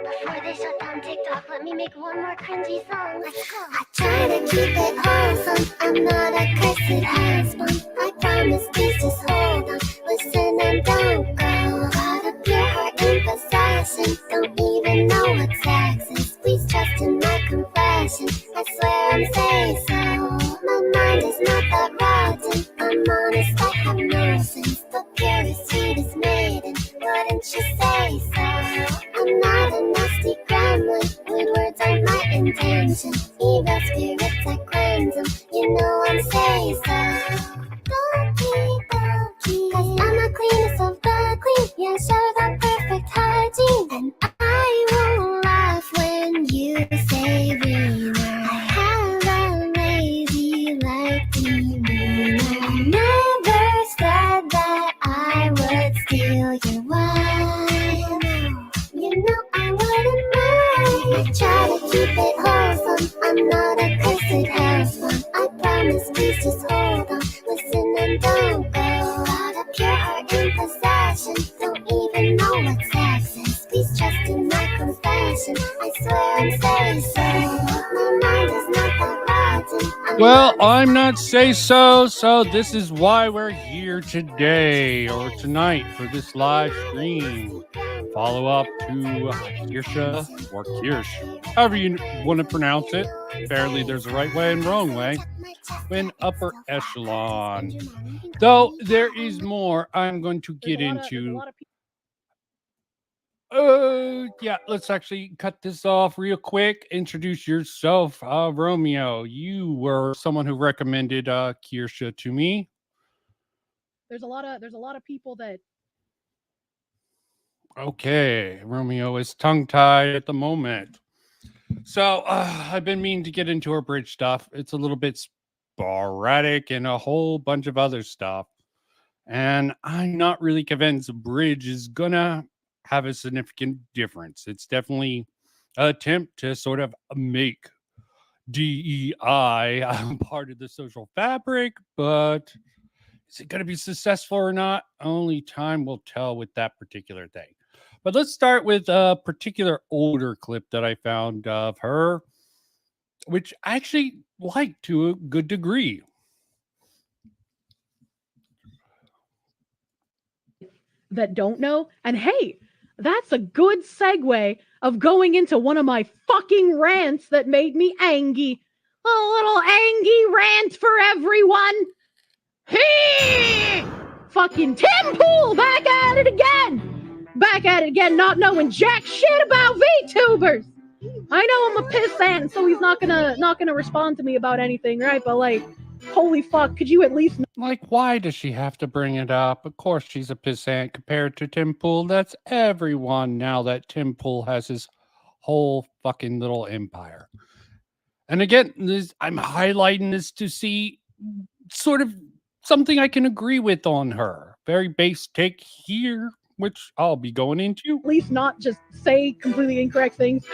Before they shut down TikTok, let me make one more cringy song. Let's go. I try to keep it wholesome. I'm not a cursed husband. I promise, please just hold on. Listen and don't go. Got a pure heart in possession. Don't even know what sex is. Please trust in my confession. I swear I'm say so. My mind is not that rotten. I'm honest, I have no sins. The purest, sweetest maiden. Wouldn't you say so? I'm not a nasty gremlin. Good words aren't my intention. Evil spirits, I cleanse them. You know I'm say so. Cause I'm the cleanest of the clean. Yeah, sure, the perfect hygiene. And I won't laugh when you say wiener. I have a lazy like demeanor. I never said that I would steal your wine. You know I wouldn't mind. I try to keep it wholesome. I'm not a cursed housewife. I promise, please just hold on. Listen and don't go. Got a pure heart in possession. Don't even know what sex is. Please trust in my confession. I swear I'm say so. My mind is not that rotten. Well, I'm not say so, so this is why we're here today or tonight for this live stream. Follow up to Kirsche or Kirsche, however you want to pronounce it. Apparently, there's a right way and wrong way. In upper echelon. Though there is more I'm going to get into. Yeah, let's actually cut this off real quick. Introduce yourself, Romeo. You were someone who recommended Kirsche to me. There's a lot of people that. Okay, Romeo is tongue-tied at the moment. So I've been meaning to get into her bridge stuff. It's a little bit sporadic and a whole bunch of other stuff. And I'm not really convinced bridge is gonna have a significant difference. It's definitely an attempt to sort of make DEI part of the social fabric, but is it going to be successful or not? Only time will tell with that particular thing. But let's start with a particular older clip that I found of her, which I actually liked to a good degree. That don't know. And hey, that's a good segue of going into one of my fucking rants that made me angry. A little angry rant for everyone. Hey! Fucking Tim Pool back at it again. Back at it again, not knowing jack shit about VTubers. I know I'm a pissant, so he's not gonna respond to me about anything, right? But like, holy fuck, could you at least like, why does she have to bring it up? Of course she's a pissant compared to Tim Pool. That's everyone now that Tim Pool has his whole fucking little empire. And again, I'm highlighting this to see sort of something I can agree with on her. Very base take here, which I'll be going into. at least not just say completely incorrect things?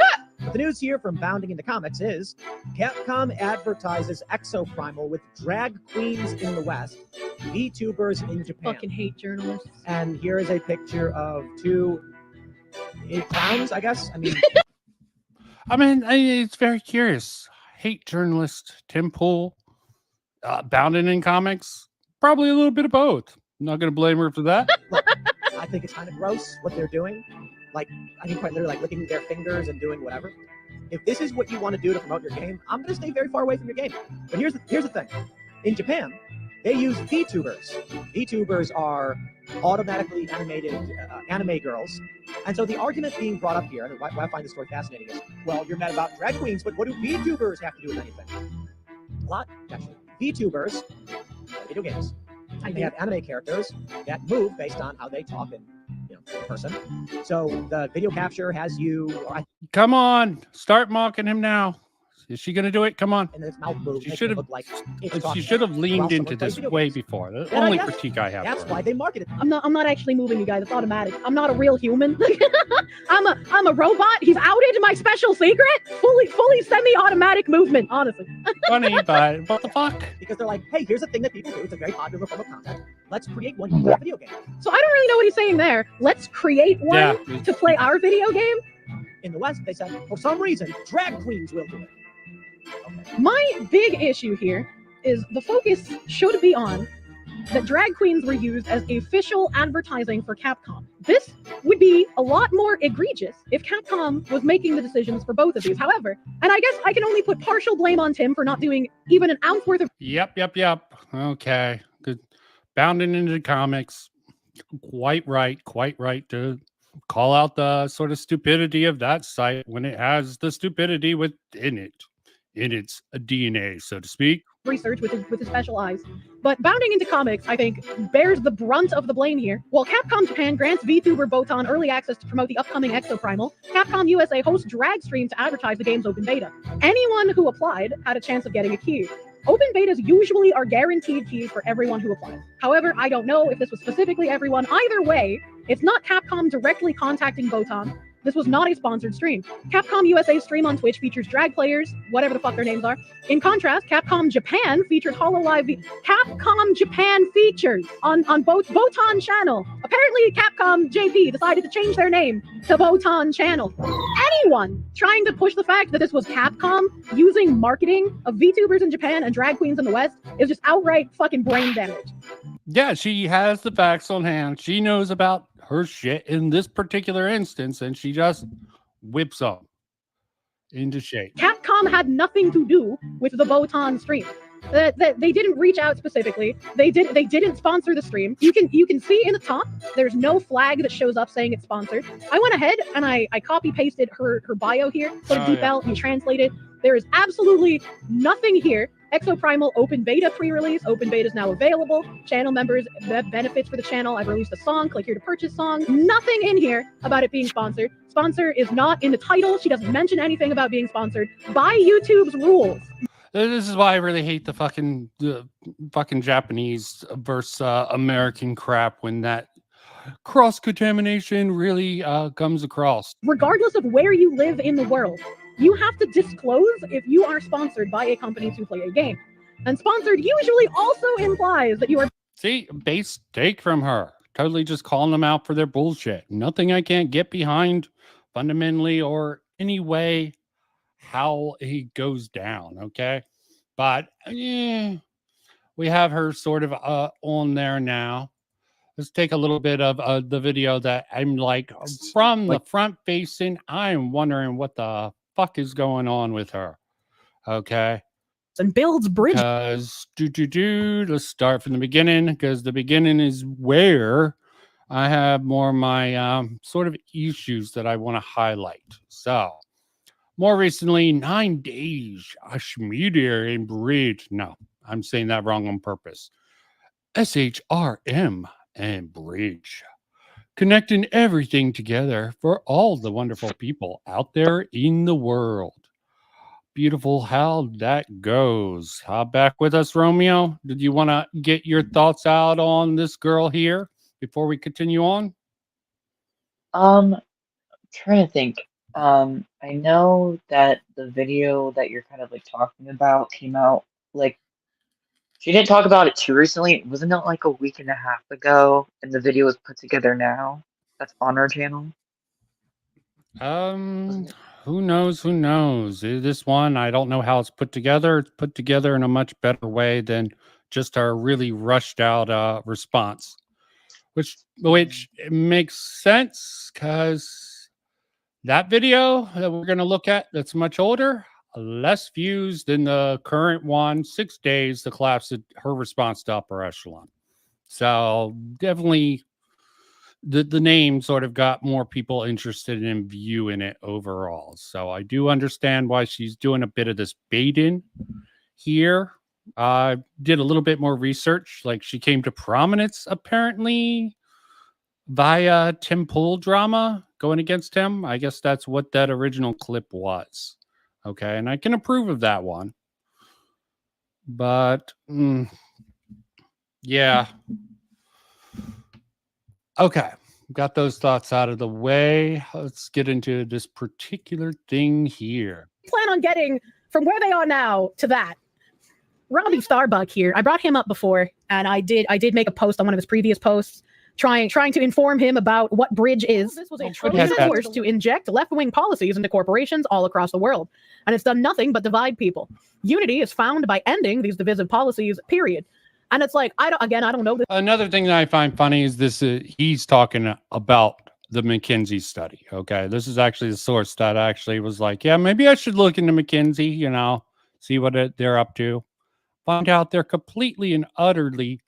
The news here from Bounding into Comics is Capcom advertises Exoprimal with drag queens in the West, VTubers in Japan. Fucking hate journalists. And here is a picture of two clowns, I guess. I mean, it's very curious. Hate journalist Tim Pool, Bounding in Comics, probably a little bit of both. I'm not going to blame her for that. Look, I think it's kind of gross what they're doing. Like, I mean, quite literally, like licking their fingers and doing whatever. If this is what you want to do to promote your game, I'm going to stay very far away from your game. But here's the thing. In Japan, they use VTubers. VTubers are automatically animated anime girls. And so the argument being brought up here, and why I find this story fascinating is, well, you're mad about drag queens, but what do VTubers have to do with anything? A lot, actually. VTubers play video games. And they have anime characters that move based on how they talk and, in person. So the video capture has you. Come on, start mocking him now. Is she gonna do it? Come on. And then its mouth moves. She She should should have. look like it's talking. She should have While leaned someone into plays this video way games. before. The And I only guess critique I have. That's for why it. they marketed. I'm not actually moving, you guys. It's automatic. I'm not a real human. I'm a robot. He's outed my special secret. Fully semi-automatic movement, honestly. Funny, but what the fuck? Because they're like, hey, here's a thing that people do. It's a very popular form of content. Let's create one using video game. So I don't really know what he's saying there. Let's create one Yeah. to play our video game. In the West, they said, for some reason, drag queens will do it. Okay. My big issue here is the focus should be on that drag queens were used as official advertising for Capcom. This would be a lot more egregious if Capcom was making the decisions for both of these. However, and I guess I can only put partial blame on Tim for not doing even an ounce worth of. Yep. Okay. Good. Bounding into the comics. Quite right to call out the sort of stupidity of that site when it has the stupidity within it, in its DNA, so to speak. Research with his special eyes. But bounding into comics, I think, bears the brunt of the blame here. While Capcom Japan grants VTuber Botan early access to promote the upcoming Exoprimal, Capcom USA hosts drag streams to advertise the game's open beta. Anyone who applied had a chance of getting a key. Open betas usually are guaranteed keys for everyone who applies. However, I don't know if this was specifically everyone. Either way, it's not Capcom directly contacting Botan. This was not a sponsored stream. Capcom USA's stream on Twitch features drag players, whatever the fuck their names are. In contrast, Capcom Japan features HoloLive. Capcom Japan features on both Botan channel. Apparently, Capcom JP decided to change their name to Botan channel. Anyone trying to push the fact that this was Capcom using marketing of VTubers in Japan and drag queens in the West is just outright fucking brain damage. Yeah, she has the facts on hand. She knows about her shit in this particular instance, and she just whips them into shape. Capcom had nothing to do with the Botan stream. They didn't reach out specifically. They didn't sponsor the stream. You can see in the top there's no flag that shows up saying it's sponsored. I went ahead and I copy pasted her bio here, put a deep L, and translate it. There is absolutely nothing here. Exoprimal open beta pre-release. Open beta is now available. Channel members benefits for the channel. I've released a song. Click here to purchase song. Nothing in here about it being sponsored. Sponsor is not in the title. She doesn't mention anything about being sponsored by YouTube's rules. This is why I really hate the fucking Japanese versus American crap when that cross-contamination really comes across. Regardless of where you live in the world, you have to disclose if you are sponsored by a company to play a game. And sponsored usually also implies that you are... See, base take from her. Totally just calling them out for their bullshit. Nothing I can't get behind fundamentally or any way how it goes down, okay? But we have her sort of on there now. Let's take a little bit of the video that I'm like from the front facing. I'm wondering what the fuck is going on with her. Okay. And builds bridges. Because let's start from the beginning, because the beginning is where I have more of my sort of issues that I want to highlight. So more recently, 9 days, Ashmedia in Bridge. No, I'm saying that wrong on purpose. SHRM and Bridge. Connecting everything together for all the wonderful people out there in the world. Beautiful how that goes. Back with us, Romeo. Did you want to get your thoughts out on this girl here before we continue on? Trying to think. I know that the video that you're kind of like talking about came out like she didn't talk about it too recently. Wasn't it like a week and a half ago? And the video was put together now. That's on our channel. Who knows? Who knows? This one, I don't know how it's put together. It's put together in a much better way than just our really rushed out response, which makes sense because that video that we're going to look at that's much older, less views than the current one. 6 days to collapse her response to Upper Echelon. So definitely the name sort of got more people interested in viewing it overall. So I do understand why she's doing a bit of this baiting here. Did a little bit more research. Like she came to prominence apparently via Tim Pool drama going against him. I guess that's what that original clip was. Okay, and I can approve of that one. But yeah. Okay, got those thoughts out of the way. Let's get into this particular thing here. Plan on getting from where they are now to that. Robbie Starbuck here. I brought him up before, and I did make a post on one of his previous posts trying to inform him about what Bridge is. This was a Trojan horse to inject left-wing policies into corporations all across the world, and it's done nothing but divide people. Unity is found by ending these divisive policies, period. And it's like, I don't know. Another thing that I find funny is this, he's talking about the McKinsey study. Okay. This is actually the source that actually was like, yeah, maybe I should look into McKinsey, see what they're up to. Find out they're completely and utterly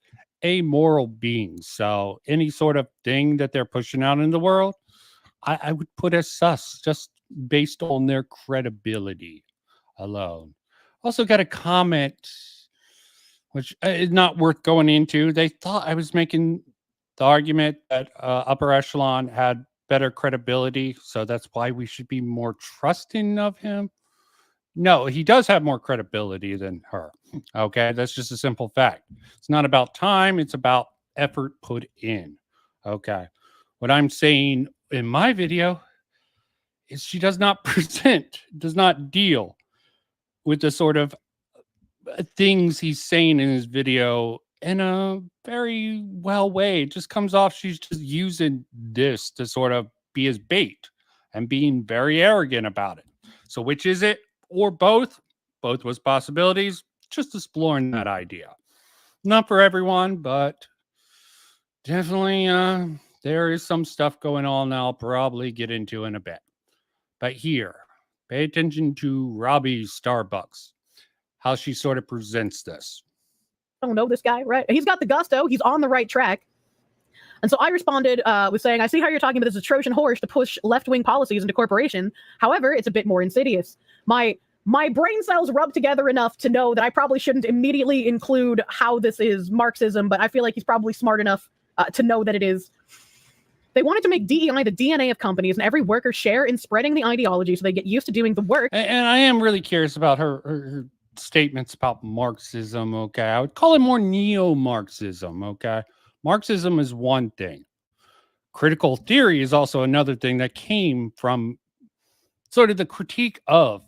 amoral beings. So any sort of thing that they're pushing out in the world, I would put as sus, just based on their credibility alone. Also got a comment, which is not worth going into. They thought I was making the argument that Upper Echelon had better credibility, so that's why we should be more trusting of him. No, he does have more credibility than her. Okay, that's just a simple fact. It's not about time, it's about effort put in. Okay, what I'm saying in my video is she does not does not deal with the sort of things he's saying in his video in a very well way. It just comes off she's just using this to sort of be his bait and being very arrogant about it. So which is it? Or both? Both was possibilities. Just exploring that idea. Not for everyone, but definitely there is some stuff going on I'll probably get into in a bit. But here, pay attention to Robbie Starbucks, how she sort of presents this. I don't know this guy, right? He's got the gusto. He's on the right track. And so I responded with saying, I see how you're talking about this Trojan horse to push left-wing policies into corporation. However, it's a bit more insidious. My brain cells rub together enough to know that I probably shouldn't immediately include how this is Marxism, but I feel like he's probably smart enough to know that it is. They wanted to make DEI the DNA of companies, and every worker share in spreading the ideology so they get used to doing the work. And I am really curious about her statements about Marxism, okay? I would call it more neo-Marxism, okay? Marxism is one thing. Critical theory is also another thing that came from sort of the critique of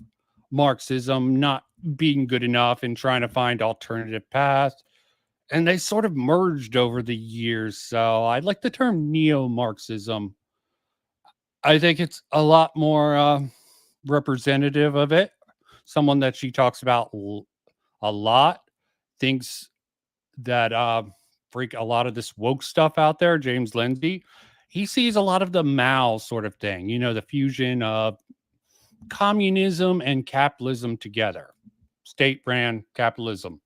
Marxism not being good enough and trying to find alternative paths. And they sort of merged over the years. So I like the term neo-Marxism. I think it's a lot more representative of it. Someone that she talks about a lot, thinks that freak a lot of this woke stuff out there, James Lindsay, he sees a lot of the Mao sort of thing, the fusion of communism and capitalism together. State-ran capitalism.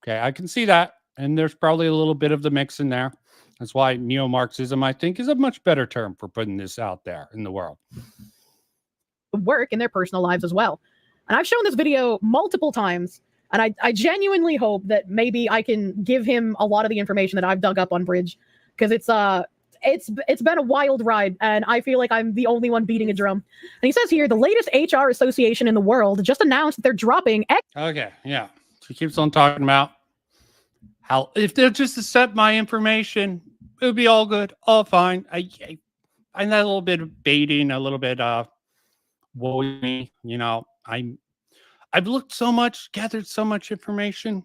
Okay, I can see that. And there's probably a little bit of the mix in there. That's why neo-Marxism, I think, is a much better term for putting this out there in the world. Work in their personal lives as well. And I've shown this video multiple times, and I genuinely hope that maybe I can give him a lot of the information that I've dug up on Bridge, because it's been a wild ride, and I feel like I'm the only one beating a drum. And he says here, the latest HR association in the world just announced that they're dropping. Okay, yeah. She keeps on talking about how if they'll just accept my information, it would be all good, all fine. I had a little bit of baiting, a little bit woe me, I've looked so much, gathered so much information.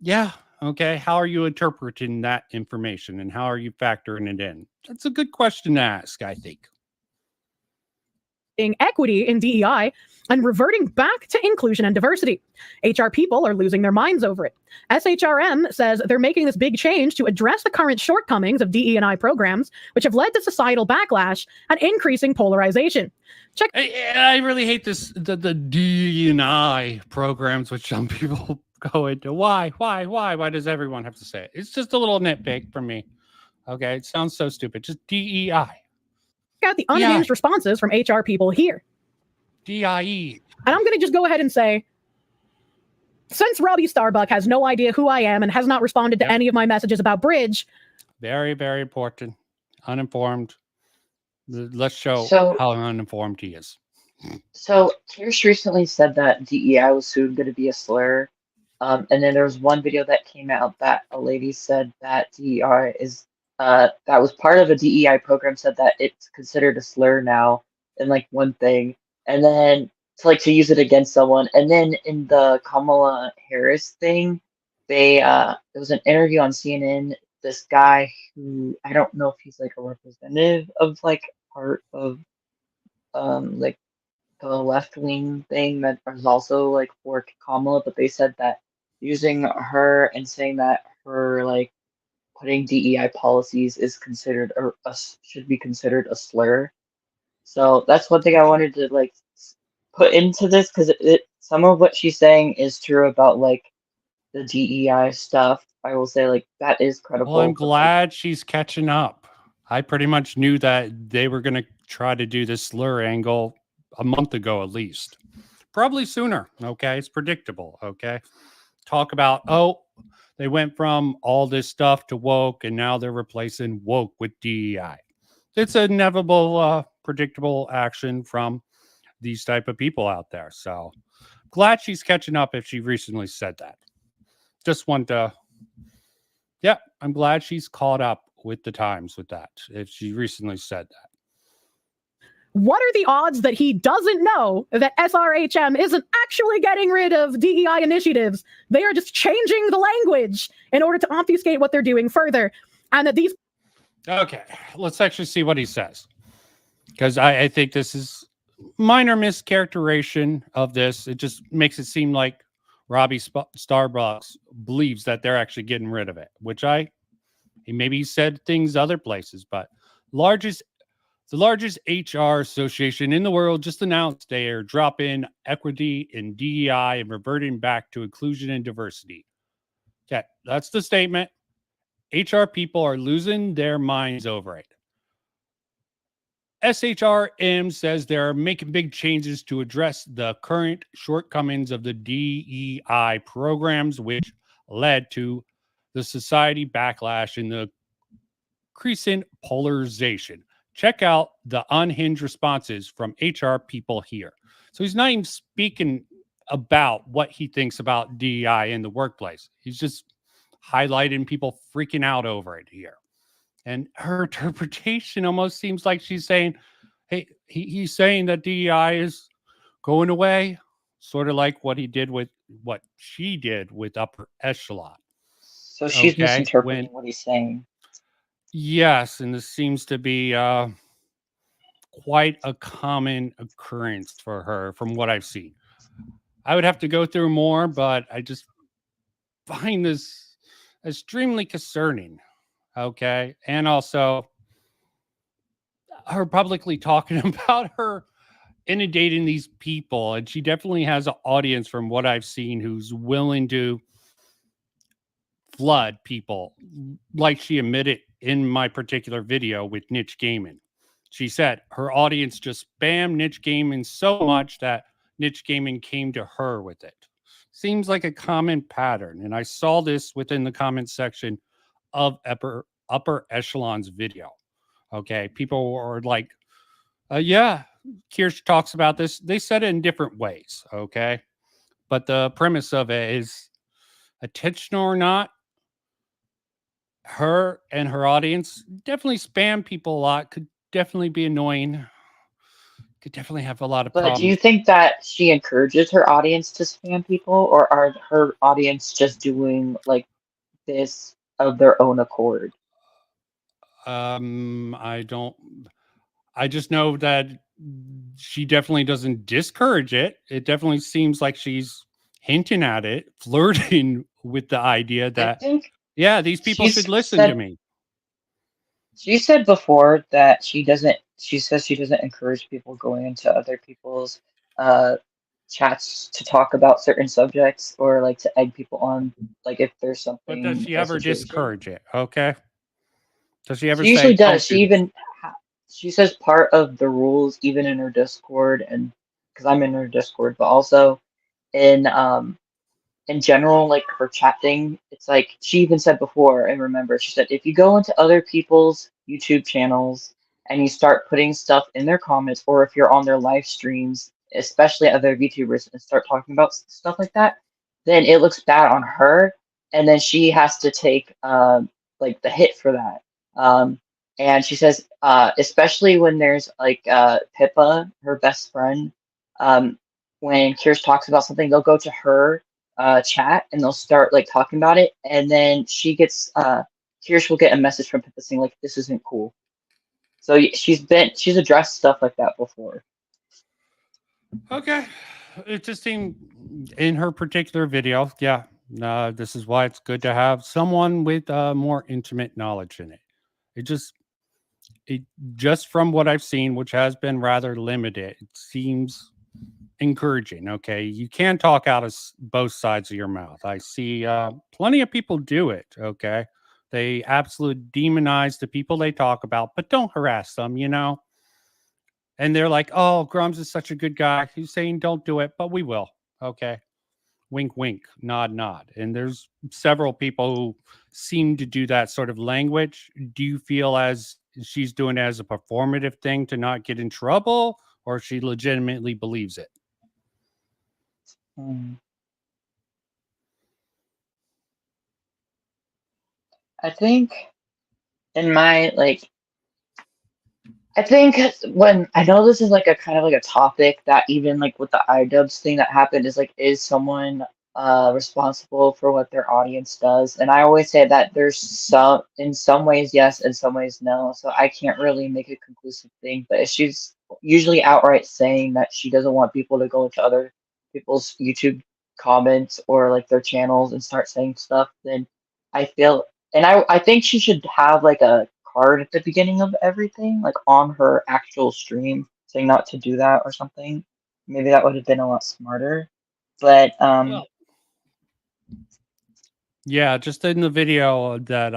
Yeah. Okay. How are you interpreting that information and how are you factoring it in? That's a good question to ask, I think. Equity in DEI and reverting back to inclusion and diversity. HR people are losing their minds over it. SHRM says they're making this big change to address the current shortcomings of DE&I programs, which have led to societal backlash and increasing polarization. I really hate this, the DE&I programs, which some people go into. Why does everyone have to say it? It's just a little nitpick for me. Okay, it sounds so stupid. Just DEI. Got the unhinged responses from HR people here. DIE. And I'm going to just go ahead and say, since Robbie Starbuck has no idea who I am and has not responded to any of my messages about Bridge. Very, very important. Uninformed. Let's show how uninformed he is. So Kirsche recently said that DEI was soon going to be a slur. And then there was one video that came out that a lady said that DEI is that was part of a DEI program, said that it's considered a slur now in like one thing, and then to use it against someone. And then in the Kamala Harris thing, they it was an interview on CNN. This guy who, I don't know if he's like a representative of like part of like the left wing thing that was also like for Kamala, but they said that using her and saying that her like putting DEI policies is considered or should be considered a slur. So that's one thing I wanted to like put into this, because some of what she's saying is true about like the DEI stuff. I will say like that is credible. Well, I'm but, like, glad she's catching up. I pretty much knew that they were going to try to do this slur angle a month ago at least. Probably sooner. Okay. It's predictable. Okay. Talk about, oh, they went from all this stuff to woke and now they're replacing woke with DEI. It's an inevitable, predictable action from these type of people out there. So glad she's catching up if she recently said that. Just want to, yeah, I'm glad she's caught up with the times with that, if she recently said that. What are the odds that he doesn't know that SRHM isn't actually getting rid of DEI initiatives? They are just changing the language in order to obfuscate what they're doing further. And that these... Okay, let's actually see what he says. Because I think this is minor mischaracterization of this. It just makes it seem like Robbie Starbucks believes that they're actually getting rid of it, which he maybe said things other places, but the largest HR association in the world just announced they are dropping equity in DEI and reverting back to inclusion and diversity. Okay, that's the statement. HR people are losing their minds over it. SHRM says they're making big changes to address the current shortcomings of the DEI programs, which led to the society backlash and the increasing polarization. Check out the unhinged responses from HR people here. So he's not even speaking about what he thinks about DEI in the workplace. He's just highlighting people freaking out over it here. And her interpretation almost seems like she's saying, hey, he's saying that DEI is going away, sort of like what she did with Upper Echelon. So she's misinterpreting what he's saying. Yes, and this seems to be quite a common occurrence for her from what I've seen. I would have to go through more, but I just find this extremely concerning. Okay. And also her publicly talking about her inundating these people. And she definitely has an audience from what I've seen who's willing to flood people, like she admitted in my particular video with Niche Gaming. She said her audience just spammed Niche Gaming so much that Niche Gaming came to her with it. Seems like a common pattern. And I saw this within the comment section of Upper Echelon's video. Okay. People were like, yeah, Kirsche talks about this. They said it in different ways. Okay. But the premise of it is, intentional or not, her and her audience definitely spam people a lot. Could definitely be annoying. Could definitely have a lot of problems. But do you think that she encourages her audience to spam people, or are her audience just doing like this of their own accord? I just know that she definitely doesn't discourage it. It definitely seems like she's hinting at it, flirting with the idea that, yeah, these people should listen to me. She said before that she says she doesn't encourage people going into other people's chats to talk about certain subjects or like to egg people on, like if there's something. But does she ever discourage it? Okay. Does she ever she usually does. She says part of the rules, even in her Discord, and because I'm in her Discord, but also in general, like her chat thing, it's like she even said before, and remember, she said if you go into other people's YouTube channels and you start putting stuff in their comments, or if you're on their live streams, especially other VTubers, and start talking about stuff like that, then it looks bad on her, and then she has to take like the hit for that. And she says, especially when there's like Pippa, her best friend, when Kirsche talks about something, they'll go to her chat and they'll start like talking about it, and then she gets Kirsche will get a message from Pippa saying like, this isn't cool. So she's addressed stuff like that before. Okay. It just seemed in her particular video, yeah, this is why it's good to have someone with more intimate knowledge in it. It just from what I've seen, which has been rather limited, it seems encouraging. Okay, you can talk out of both sides of your mouth. I see plenty of people do it. Okay, they absolutely demonize the people they talk about, but don't harass them, you know. And they're like, oh, Grums is such a good guy. He's saying don't do it, but we will. Okay, wink wink, nod nod. And there's several people who seem to do that sort of language. Do you feel as she's doing it as a performative thing to not get in trouble, or she legitimately believes it? I think in my I think when I know this is like a kind of like a topic that even like with the iDubbbz thing that happened is someone responsible for what their audience does? And I always say that there's some, in some ways yes, in some ways no. So I can't really make a conclusive thing. But if she's usually outright saying that she doesn't want people to go into other people's YouTube comments or like their channels and start saying stuff, then I feel, and I think she should have like a card at the beginning of everything, like on her actual stream, saying not to do that or something. Maybe that would have been a lot smarter. But yeah, just in the video that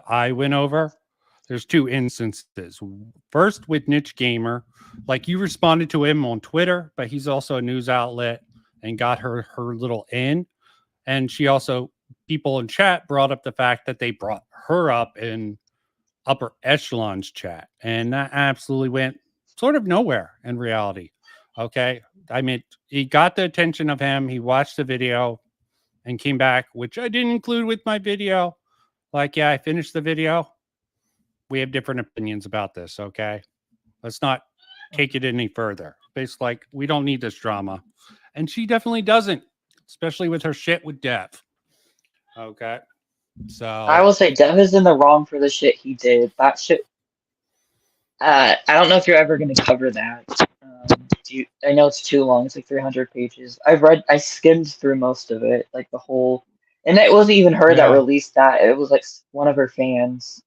I went over, there's two instances. First with Niche Gamer, like you responded to him on Twitter, but he's also a news outlet and got her little in. And she also, people in chat brought up the fact that they brought her up in upper echelons chat, and that absolutely went sort of nowhere in reality. Okay, I mean, he got the attention of him, he watched the video and came back, which I didn't include with my video, like, yeah, I finished the video, we have different opinions about this. Okay, let's not take it any further. Basically, like, we don't need this drama, and she definitely doesn't, especially with her shit with Dev. Okay, so I will say Dev is in the wrong for the shit he did. That shit. I don't know if you're ever going to cover that. I know it's too long. It's like 300 pages. I skimmed through most of it, like the whole, and it wasn't even her that released that. It was like one of her fans.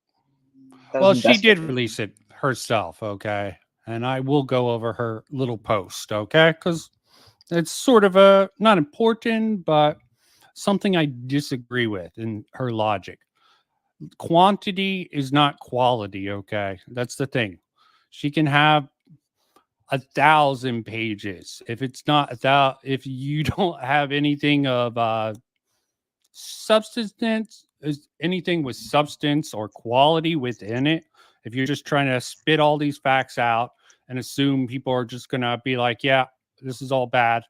Well, she did release it herself, okay? And I will go over her little post, okay? Because it's sort of a, not important, but something I disagree with in her logic. Quantity is not quality, okay? That's the thing. She can have 1,000 pages. If it's not if you don't have anything of substance, anything with substance or quality within it, if you're just trying to spit all these facts out and assume people are just gonna be like, yeah, this is all bad,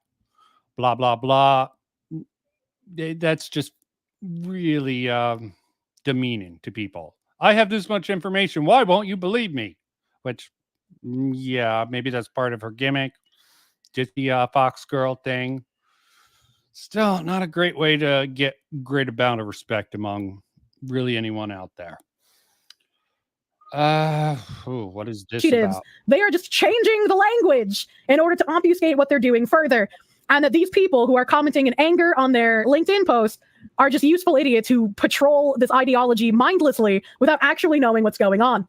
blah blah blah, that's just really demeaning to people. I have this much information, why won't you believe me? Which, yeah, maybe that's part of her gimmick, just the Fox girl thing. Still not a great way to get great amount of respect among really anyone out there. What is this about? They are just changing the language in order to obfuscate what they're doing further. And that these people who are commenting in anger on their LinkedIn post are just useful idiots who patrol this ideology mindlessly without actually knowing what's going on.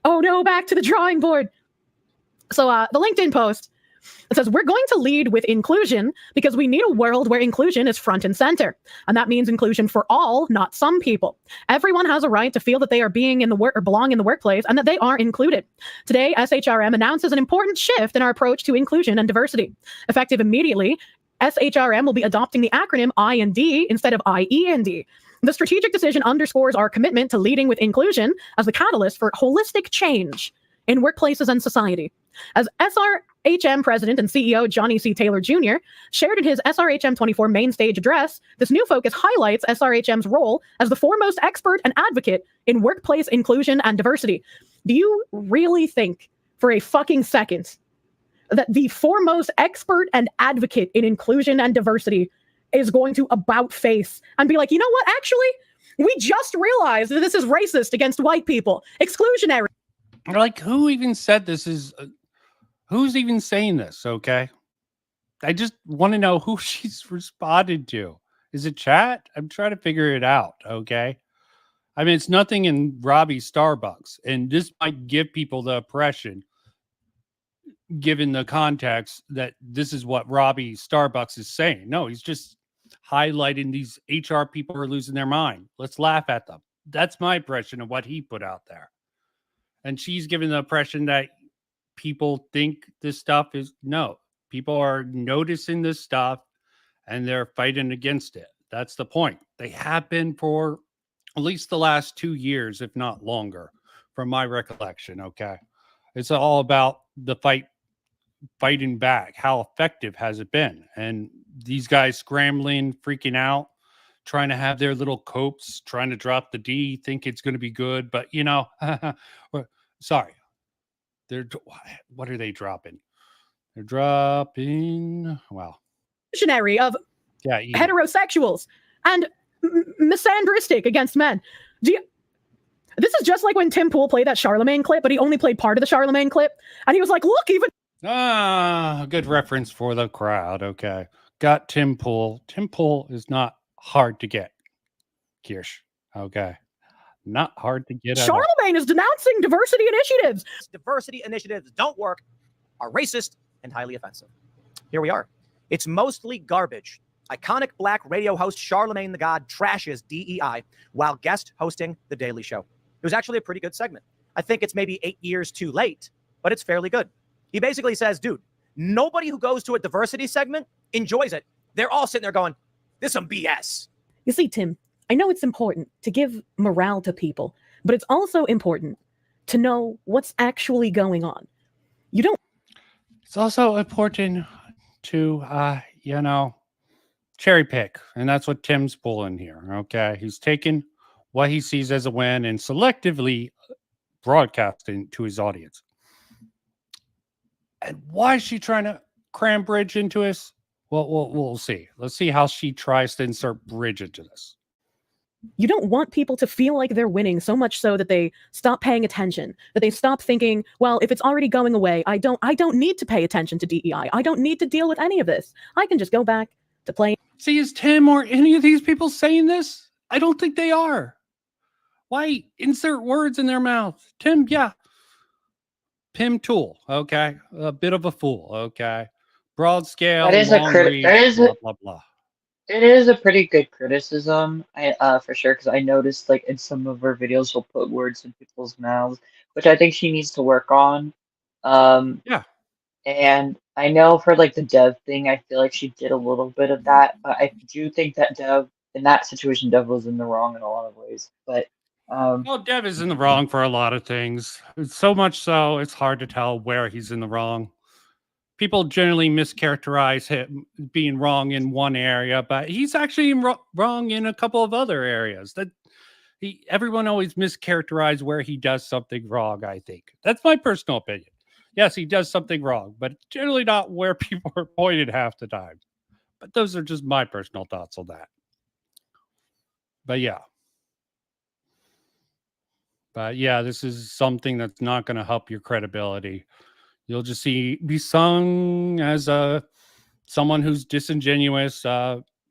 Oh no, back to the drawing board. So the LinkedIn post, it says, we're going to lead with inclusion because we need a world where inclusion is front and center. And that means inclusion for all, not some people. Everyone has a right to feel that they are being in the work or belong in the workplace and that they are included. Today, SHRM announces an important shift in our approach to inclusion and diversity. Effective immediately, SHRM will be adopting the acronym I&D instead of IE&D. The strategic decision underscores our commitment to leading with inclusion as the catalyst for holistic change in workplaces and society. As SRHM President and CEO Johnny C. Taylor Jr. shared in his SRHM 24 main stage address, this new focus highlights SRHM's role as the foremost expert and advocate in workplace inclusion and diversity. Do you really think for a fucking second that the foremost expert and advocate in inclusion and diversity is going to about face and be like, you know what, actually, we just realized that this is racist against white people, exclusionary? Like, who even said this is... who's even saying this, okay? I just want to know who she's responded to. Is it chat? I'm trying to figure it out, okay? I mean, it's nothing in Robbie Starbucks, and this might give people the impression, given the context, that this is what Robbie Starbucks is saying. No, he's just highlighting these HR people are losing their mind. Let's laugh at them. That's my impression of what he put out there. And she's giving the impression that people think this stuff is... no, people are noticing this stuff and they're fighting against it. That's the point. They have been for at least the last 2 years, if not longer, from my recollection. Okay. It's all about the fighting back. How effective has it been? And these guys scrambling, freaking out, trying to have their little copes, trying to drop the D, think it's going to be good. But, you know, sorry. What are they dropping? They're dropping, well, Of heterosexuals and misandristic against men. This is just like when Tim Pool played that Charlemagne clip, but he only played part of the Charlemagne clip. And he was like, look, even... a good reference for the crowd. Okay. Got Tim Pool. Tim Pool is not hard to get, Kirsche. Okay. Not hard to get. Charlemagne is denouncing diversity initiatives. Diversity initiatives don't work, are racist, and highly offensive. Here we are. It's mostly garbage. Iconic black radio host Charlemagne the God trashes DEI while guest hosting The Daily Show. It was actually a pretty good segment. I think it's maybe 8 years too late, but it's fairly good. He basically says, dude, nobody who goes to a diversity segment enjoys it. They're all sitting there going, this is some BS. You see, Tim, I know it's important to give morale to people, but it's also important to know what's actually going on. You don't... It's also important to, cherry pick. And that's what Tim's pulling here. Okay. He's taking what he sees as a win and selectively broadcasting to his audience. And why is she trying to cram Bridge into us? Well, we'll see. Let's see how she tries to insert Bridge into this. You don't want people to feel like they're winning so much so that they stop paying attention, that they stop thinking, well, if it's already going away, I don't need to pay attention to DEI. I don't need to deal with any of this. I can just go back to playing. See, is Tim or any of these people saying this? I don't think they are. Why insert words in their mouth? Tim, yeah. Pim Tool, okay. A bit of a fool, okay. Broad scale. That is long read, blah, blah, blah. It is a pretty good criticism, for sure, because I noticed, like, in some of her videos, she'll put words in people's mouths, which I think she needs to work on. Yeah. And I know for, like, the Dev thing, I feel like she did a little bit of that, but I do think that Dev, in that situation, Dev was in the wrong in a lot of ways. But, well, Dev is in the wrong for a lot of things. So much so, it's hard to tell where he's in the wrong. People generally mischaracterize him being wrong in one area, but he's actually wrong in a couple of other areas. Everyone always mischaracterizes where he does something wrong, I think. That's my personal opinion. Yes, he does something wrong, but generally not where people are pointed half the time. But those are just my personal thoughts on that. But yeah. This is something that's not going to help your credibility. You'll just be sung as someone who's disingenuous,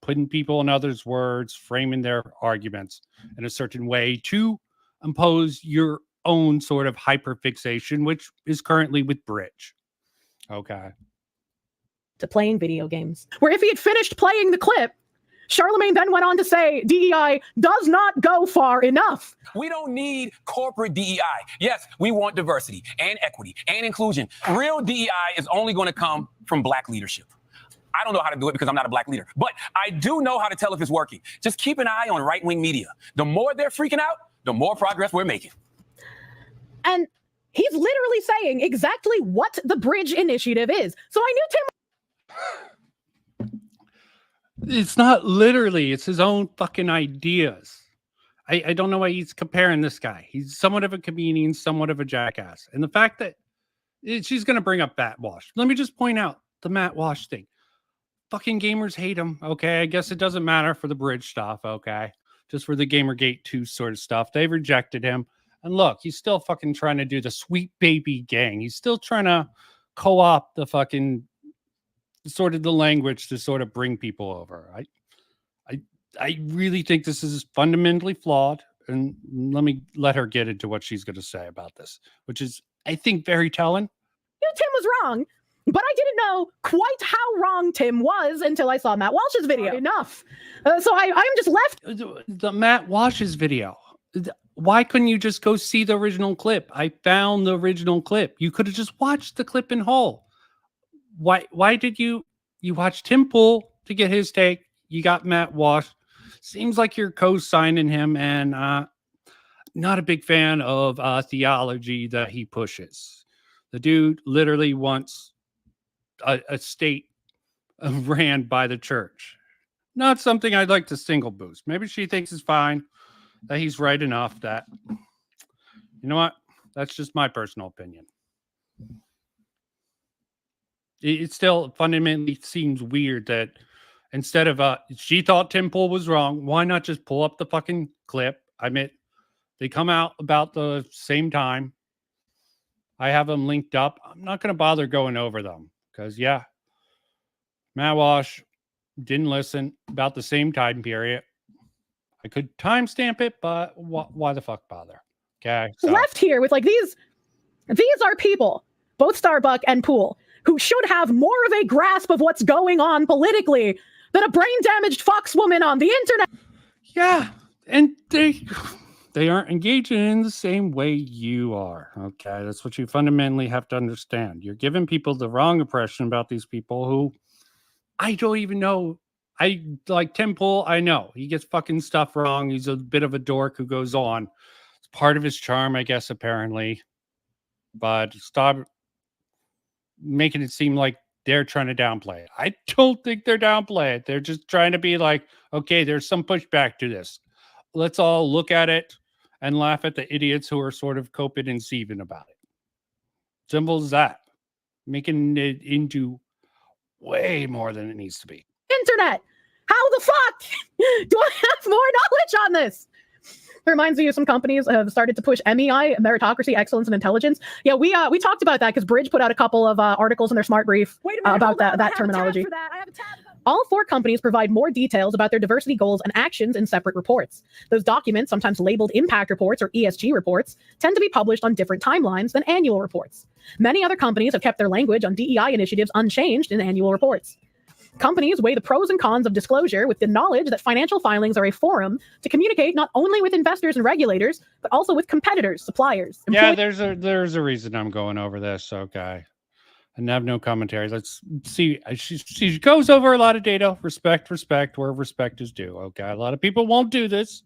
putting people in others' words, framing their arguments in a certain way to impose your own sort of hyperfixation, which is currently with Bridge. Okay. To playing video games. Where if he had finished playing the clip, Charlemagne then went on to say DEI does not go far enough. We don't need corporate DEI. Yes, we want diversity and equity and inclusion. Real DEI is only going to come from black leadership. I don't know how to do it because I'm not a black leader, but I do know how to tell if it's working. Just keep an eye on right-wing media. The more they're freaking out, the more progress we're making. And He's literally saying exactly what the Bridge Initiative is. So I knew Tim. It's not literally, it's his own fucking ideas. I don't know why he's comparing this guy. He's somewhat of a comedian, somewhat of a jackass. And the fact that she's going to bring up Matt Walsh. Let me just point out the Matt Walsh thing. Fucking gamers hate him. Okay. I guess it doesn't matter for the Bridge stuff. Okay. Just for the Gamergate 2 sort of stuff. They've rejected him. And look, he's still fucking trying to do the Sweet Baby Gang. He's still trying to co-opt the fucking sort of the language to sort of bring people over. I really think this is fundamentally flawed. And let her get into what she's going to say about this, which is, I think, very telling. Knew Tim was wrong, but I didn't know quite how wrong Tim was until I saw Matt Walsh's video. Enough. So I'm just left. The Matt Walsh's video. Why couldn't you just go see the original clip? I found the original clip. You could have just watched the clip in whole. Why did you watch Tim Pool to get his take? You got Matt Walsh. Seems like you're co-signing him, and not a big fan of theology that he pushes. The dude literally wants a state ran by the church. Not something I'd like to single boost. Maybe she thinks it's fine, that he's right enough that, you know what? That's just my personal opinion. It still fundamentally seems weird that instead of she thought Tim Pool was wrong, why not just pull up the fucking clip? I admit they come out about the same time. I have them linked up. I'm not going to bother going over them because, yeah, Matt Walsh didn't listen about the same time period. I could timestamp it, but why the fuck bother? Okay. So. Left here with like these are people, both Starbuck and Pool, who should have more of a grasp of what's going on politically than a brain damaged fox woman on the internet. Yeah. And they aren't engaging in the same way you are. Okay. That's what you fundamentally have to understand. You're giving people the wrong impression about these people who I don't even know. I like Tim Pool. I know he gets fucking stuff wrong. He's a bit of a dork who goes on. It's part of his charm, I guess, apparently. But stop making it seem like they're trying to downplay it. I don't think they're downplaying it. They're just trying to be like, okay, there's some pushback to this. Let's all look at it and laugh at the idiots who are sort of coping and seething about it. Simple as that. Making it into way more than it needs to be. Internet. How the fuck do I have more knowledge on this? It reminds me of some companies have started to push MEI, meritocracy, excellence, and intelligence. Yeah, we talked about that because Bridge put out a couple of articles in their smart brief about that terminology. All 4 companies provide more details about their diversity goals and actions in separate reports. Those documents, sometimes labeled impact reports or ESG reports, tend to be published on different timelines than annual reports. Many other companies have kept their language on DEI initiatives unchanged in annual reports. Companies weigh the pros and cons of disclosure with the knowledge that financial filings are a forum to communicate not only with investors and regulators, but also with competitors, suppliers. Yeah, there's a reason I'm going over this. Okay. And I have no commentary. Let's see. She goes over a lot of data. Respect where respect is due. Okay. A lot of people won't do this.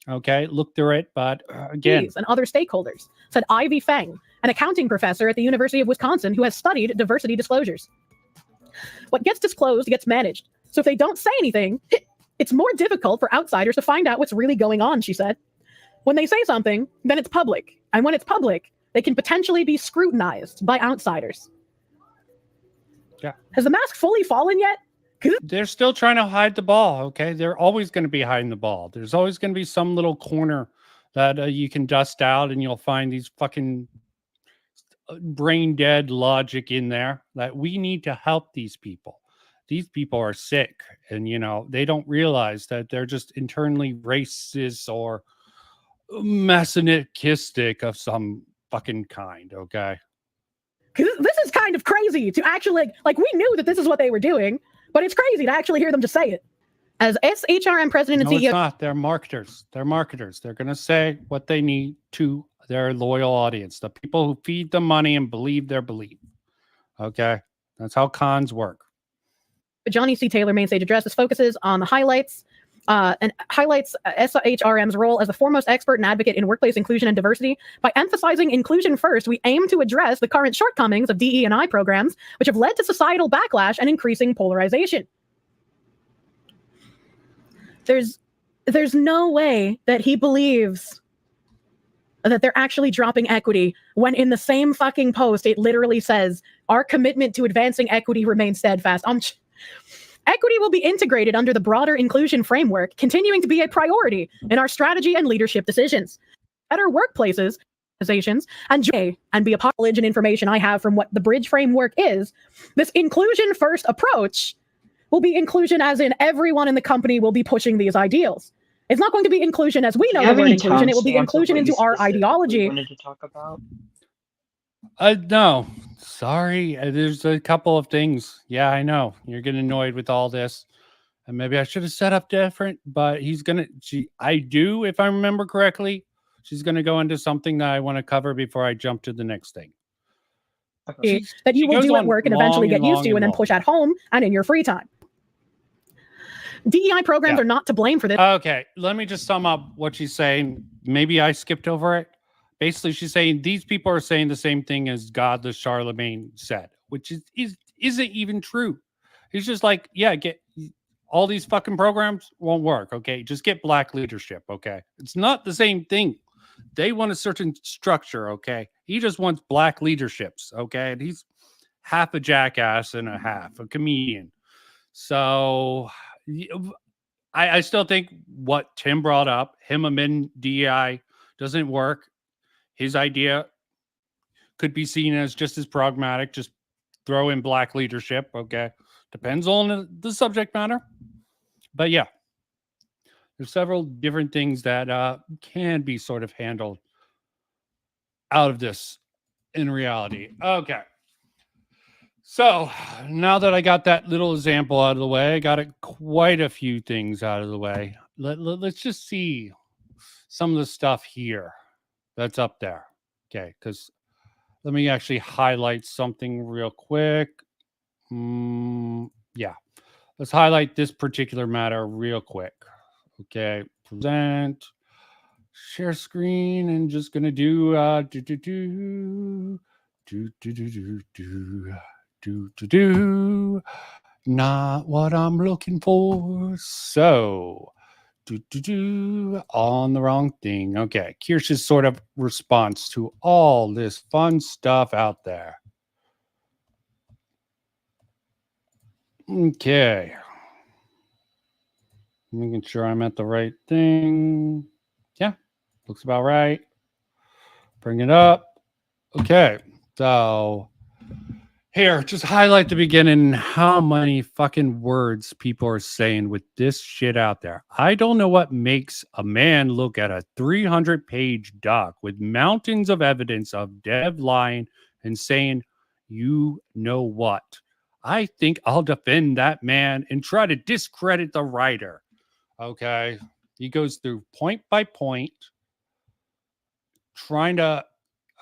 Okay. Look through it. But again. And other stakeholders, said Ivy Feng, an accounting professor at the University of Wisconsin who has studied diversity disclosures. What gets disclosed gets managed. So if they don't say anything, it's more difficult for outsiders to find out what's really going on, she said. When they say something, then it's public. And when it's public, they can potentially be scrutinized by outsiders. Yeah. Has the mask fully fallen yet? They're still trying to hide the ball, okay? They're always going to be hiding the ball. There's always going to be some little corner that you can dust out and you'll find these fucking brain dead logic in there that we need to help these people. These people are sick and, they don't realize that they're just internally racist or masochistic of some fucking kind, okay? This is kind of crazy to actually, like we knew that this is what they were doing, but it's crazy to actually hear them just say it. As SHRM president and CEO. It's not. They're marketers. They're going to say what they need to their loyal audience, the people who feed them money and believe their belief. Okay? That's how cons work. Johnny C. Taylor main stage address focuses on the highlights and highlights SHRM's role as the foremost expert and advocate in workplace inclusion and diversity. By emphasizing inclusion first, we aim to address the current shortcomings of DE&I programs, which have led to societal backlash and increasing polarization. There's no way that he believes that they're actually dropping equity when in the same fucking post it literally says our commitment to advancing equity remains steadfast. Equity will be integrated under the broader inclusion framework, continuing to be a priority in our strategy and leadership decisions. Better workplaces, organizations, and be a knowledge and information I have from what the bridge framework is. This inclusion first approach will be inclusion as in everyone in the company will be pushing these ideals. It's not going to be inclusion as we know the word inclusion. It will be inclusion into our ideology. Wanted to talk about? No, sorry. There's a couple of things. Yeah, I know you're getting annoyed with all this, and maybe I should have set up different. But I do, if I remember correctly, she's gonna go into something that I want to cover before I jump to the next thing. That you will do at work and eventually get used to, and then push at home and in your free time. DEI programs are not to blame for this. Okay, let me just sum up what she's saying. Maybe I skipped over it. Basically, she's saying these people are saying the same thing as God the Charlemagne said, which isn't even true. He's just like, yeah, get all these fucking programs won't work. Okay, just get black leadership. Okay, it's not the same thing. They want a certain structure. Okay, he just wants black leaderships. Okay, and he's half a jackass and a half a comedian. So I still think what Tim brought up, him amend DEI, doesn't work. His idea could be seen as just as pragmatic, just throw in black leadership. Okay. Depends on the subject matter. But yeah, there's several different things that can be sort of handled out of this in reality. Okay. So now that I got that little example out of the way, I got quite a few things out of the way. Let's just see some of the stuff here that's up there. Okay, because let me actually highlight something real quick. Yeah, let's highlight this particular matter real quick. Okay, present, share screen, and just gonna do not what I'm looking for. So on the wrong thing. Okay, Kirsche's sort of response to all this fun stuff out there. Okay, making sure I'm at the right thing. Yeah, looks about right. Bring it up. Okay, so here, just highlight the beginning how many fucking words people are saying with this shit out there. I don't know what makes a man look at a 300-page doc with mountains of evidence of Dev lying and saying, you know what? I think I'll defend that man and try to discredit the writer. Okay. He goes through point by point, trying to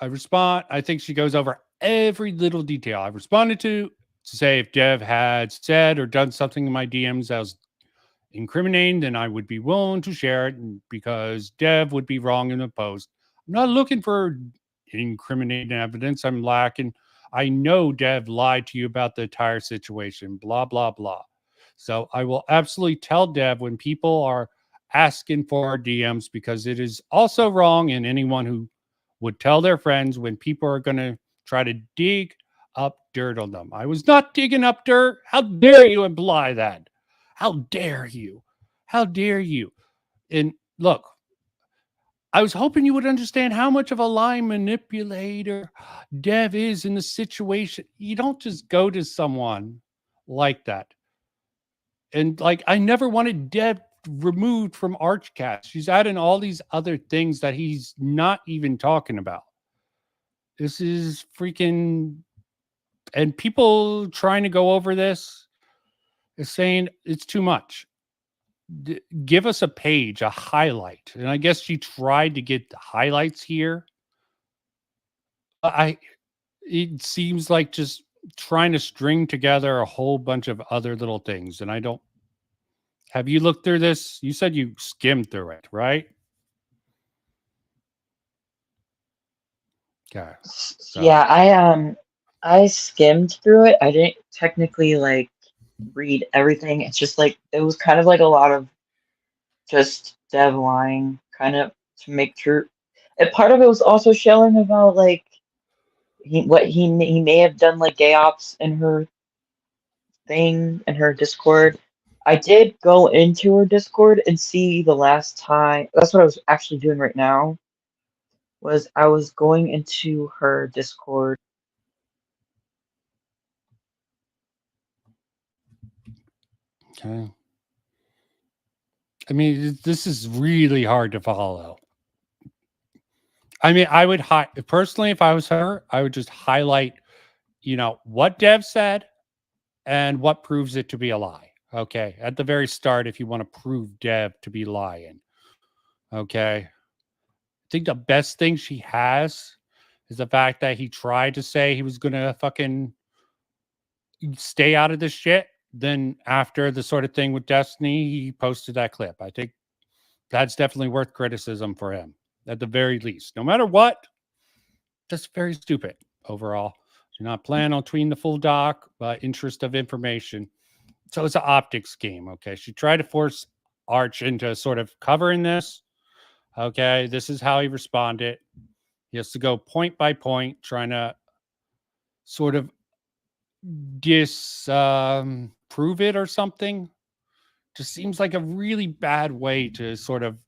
respond. I think she goes over every little detail I've responded to say if Dev had said or done something in my DMs that was incriminating, then I would be willing to share it because Dev would be wrong in the post. I'm not looking for incriminating evidence. I'm lacking. I know Dev lied to you about the entire situation, blah, blah, blah. So I will absolutely tell Dev when people are asking for our DMs because it is also wrong, and anyone who would tell their friends when people are going to try to dig up dirt on them. I was not digging up dirt. How dare you imply that? How dare you? How dare you? And look, I was hoping you would understand how much of a lie manipulator Dev is in the situation. You don't just go to someone like that. And like, I never wanted Dev removed from Archcast. She's adding all these other things that he's not even talking about. This is freaking, and people trying to go over this is saying it's too much. Give us a page, a highlight. And I guess she tried to get the highlights here. It seems like just trying to string together a whole bunch of other little things. And Have you looked through this? You said you skimmed through it, right? Okay. So, Yeah, I skimmed through it. I didn't technically like read everything. It's just like it was kind of like a lot of just Dev lying, kind of to make sure. And part of it was also showing about like he may have done like gay ops in her thing in her Discord. I did go into her Discord and see the last time. That's what I was actually doing right now. Was I was going into her Discord. okay. I mean, this is really hard to follow. I mean, I would personally, if I was her, I would just highlight, what Dev said and what proves it to be a lie. Okay. At the very start, if you want to prove Dev to be lying. Okay. I think the best thing she has is the fact that he tried to say he was going to fucking stay out of this shit. Then after the sort of thing with Destiny, he posted that clip. I think that's definitely worth criticism for him at the very least. No matter what, that's very stupid overall. Do not plan on tweeting the full doc, but interest of information. So it's an optics game. Okay. She tried to force Arch into sort of covering this. Okay. This is how he responded. He has to go point by point, trying to sort of prove it or something. Just seems like a really bad way to sort of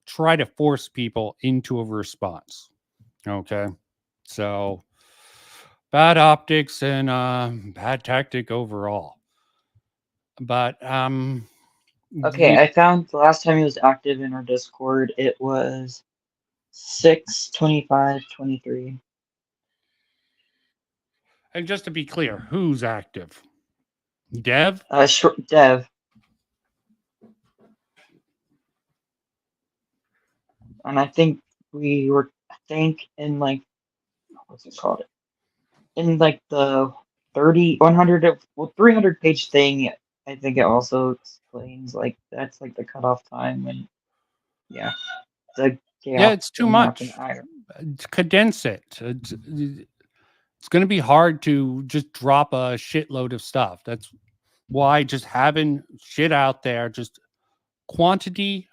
try to force people into a response. Okay. So bad optics and bad tactic overall. But Okay, I found the last time he was active in our Discord, it was 6/25/23. and just to be clear, who's active? Dev? Dev. And I think in like, what's it called? In like the 100, 300 page thing, I think it also explains like that's like the cutoff time when, yeah, the Yeah, it's too much. Condense it. It's going to be hard to just drop a shitload of stuff. That's why just having shit out there, just quantity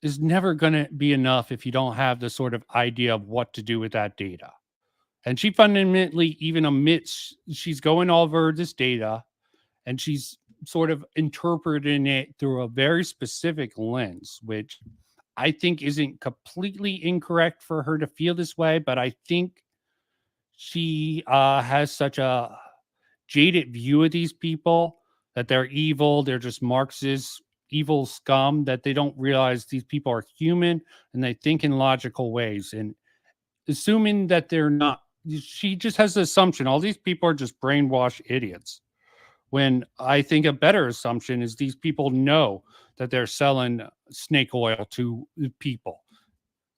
is never going to be enough if you don't have the sort of idea of what to do with that data. And she fundamentally even admits she's going over this data and she's sort of interpreting it through a very specific lens, which I think isn't completely incorrect for her to feel this way, but I think she has such a jaded view of these people that they're evil, they're just Marxist evil scum, that they don't realize these people are human and they think in logical ways. And assuming that they're not, she just has the assumption all these people are just brainwashed idiots. When I think a better assumption is these people know that they're selling snake oil to people.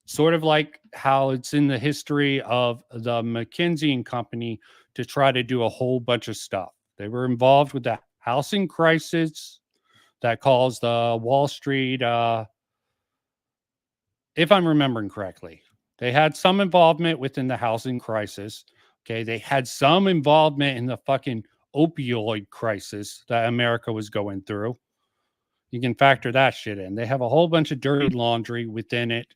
Sort of like how it's in the history of the McKinsey and Company to try to do a whole bunch of stuff. They were involved with the housing crisis that caused the Wall Street, if I'm remembering correctly. They had some involvement within the housing crisis. Okay. They had some involvement in the fucking opioid crisis that America was going through. You can factor that shit in. They have a whole bunch of dirty laundry within it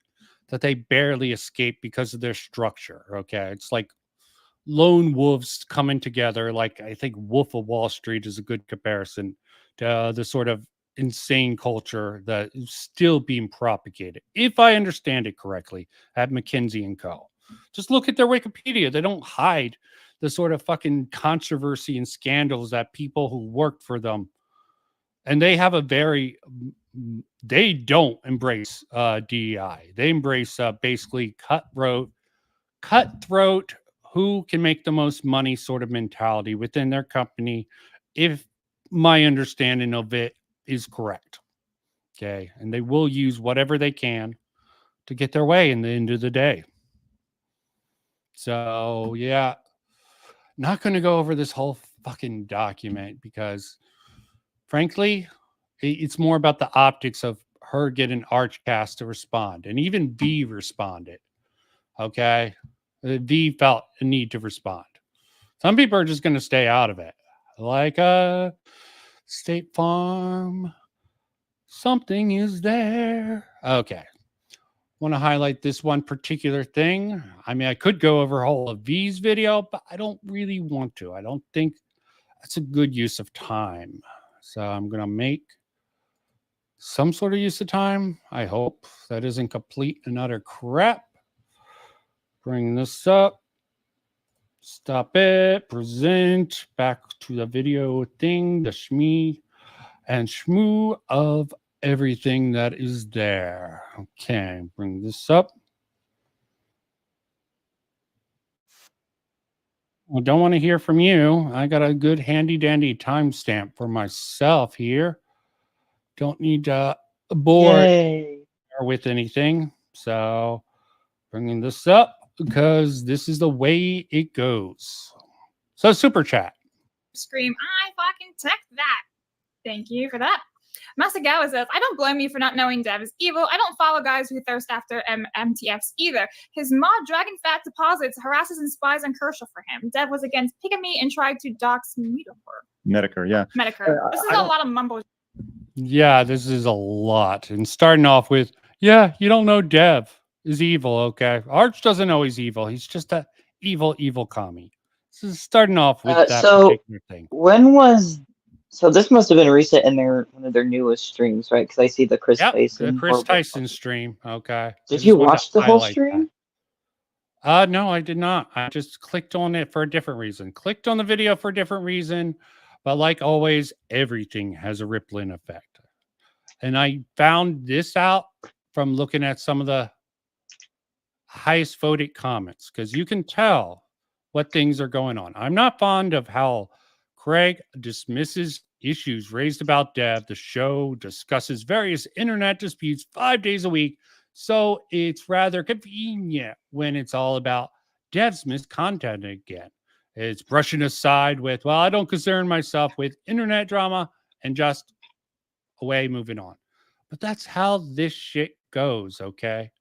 that they barely escape because of their structure. Okay. It's like lone wolves coming together. Like, I think Wolf of Wall Street is a good comparison to the sort of insane culture that is still being propagated, if I understand it correctly, at McKinsey and Co. Just look at their Wikipedia. They don't hide the sort of fucking controversy and scandals that people who worked for them, and they have a very, they don't embrace DEI. They embrace basically cutthroat, who can make the most money sort of mentality within their company, if my understanding of it is correct. Okay. And they will use whatever they can to get their way in the end of the day. So, yeah, not going to go over this whole fucking document because, frankly, It's more about the optics of her getting Archcast to respond, and even V responded. Okay, V felt a need to respond. Some people are just going to stay out of it, like State Farm. Something is there. Okay, want to highlight this one particular thing. I mean, I could go over all of V's video, but I don't really want to. I don't think that's a good use of time. So I'm going to make some sort of use of time. I hope that isn't complete and utter crap. Bring this up. Stop it. Present. Back to the video thing. The shmee and shmoo of everything that is there. Okay. Bring this up. I don't want to hear from you. I got a good handy dandy timestamp for myself here. Don't need to bore Yay. with anything. So bringing this up because this is the way it goes. So super chat. Scream, I fucking text that. Thank you for that. Masagawa says, I don't blame you for not knowing Dev is evil. I don't follow guys who thirst after MTFs either. His mod Dragon Fat Deposits harasses and spies on Kirsche for him. Dev was against Pigamy and tried to dox Medicare, yeah. Medicare. This is a lot of mumbo. Yeah, this is a lot. And starting off with, yeah, you don't know Dev is evil, okay? Arch doesn't know he's evil. He's just a evil commie. This is starting off with that particular thing. So this must have been recent in one of their newest streams, right? Because I see the Chris Tyson. The Chris Tyson stream. Okay. Did you watch the whole stream? No, I did not. I just clicked on it for a different reason. Clicked on the video for a different reason. But like always, everything has a rippling effect. And I found this out from looking at some of the highest voted comments, because you can tell what things are going on. I'm not fond of how Craig dismisses issues raised about Dev. The show discusses various internet disputes 5 days a week, so it's rather convenient when it's all about Dev's miscontent again. It's brushing aside with, well, I don't concern myself with internet drama and just away, moving on. But that's how this shit goes, okay?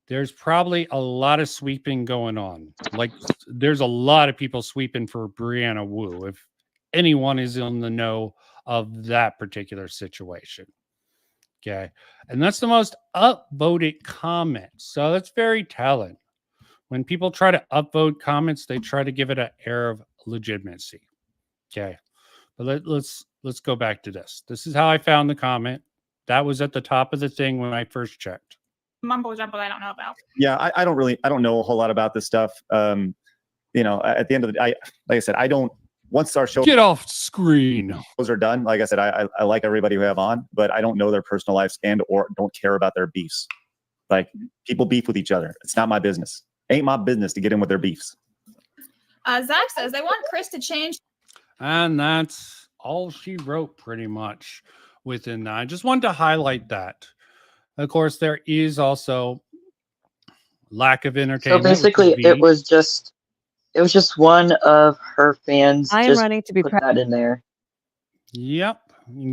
There's probably a lot of sweeping going on. Like, there's a lot of people sweeping for Brianna Wu, if anyone is in the know of that particular situation. Okay. And that's the most upvoted comment. So that's very telling. When people try to upvote comments, they try to give it an air of legitimacy. Okay. But let's go back to this. This is how I found the comment. That was at the top of the thing when I first checked. Mumbo jumbo I don't know about. Yeah, I don't know a whole lot about this stuff. You know, at the end of the day, like I said, I don't. Once our show get off screen are done, like I said, I like everybody who have on, but I don't know their personal lives and or don't care about their beefs. Like, people beef with each other. It's not my business. Ain't my business to get in with their beefs. Zach says they want Chris to change. And that's all she wrote pretty much within that. I just wanted to highlight that. Of course, there is also lack of entertainment. So basically, it was just one of her fans. I am running to be put that in there. Yep,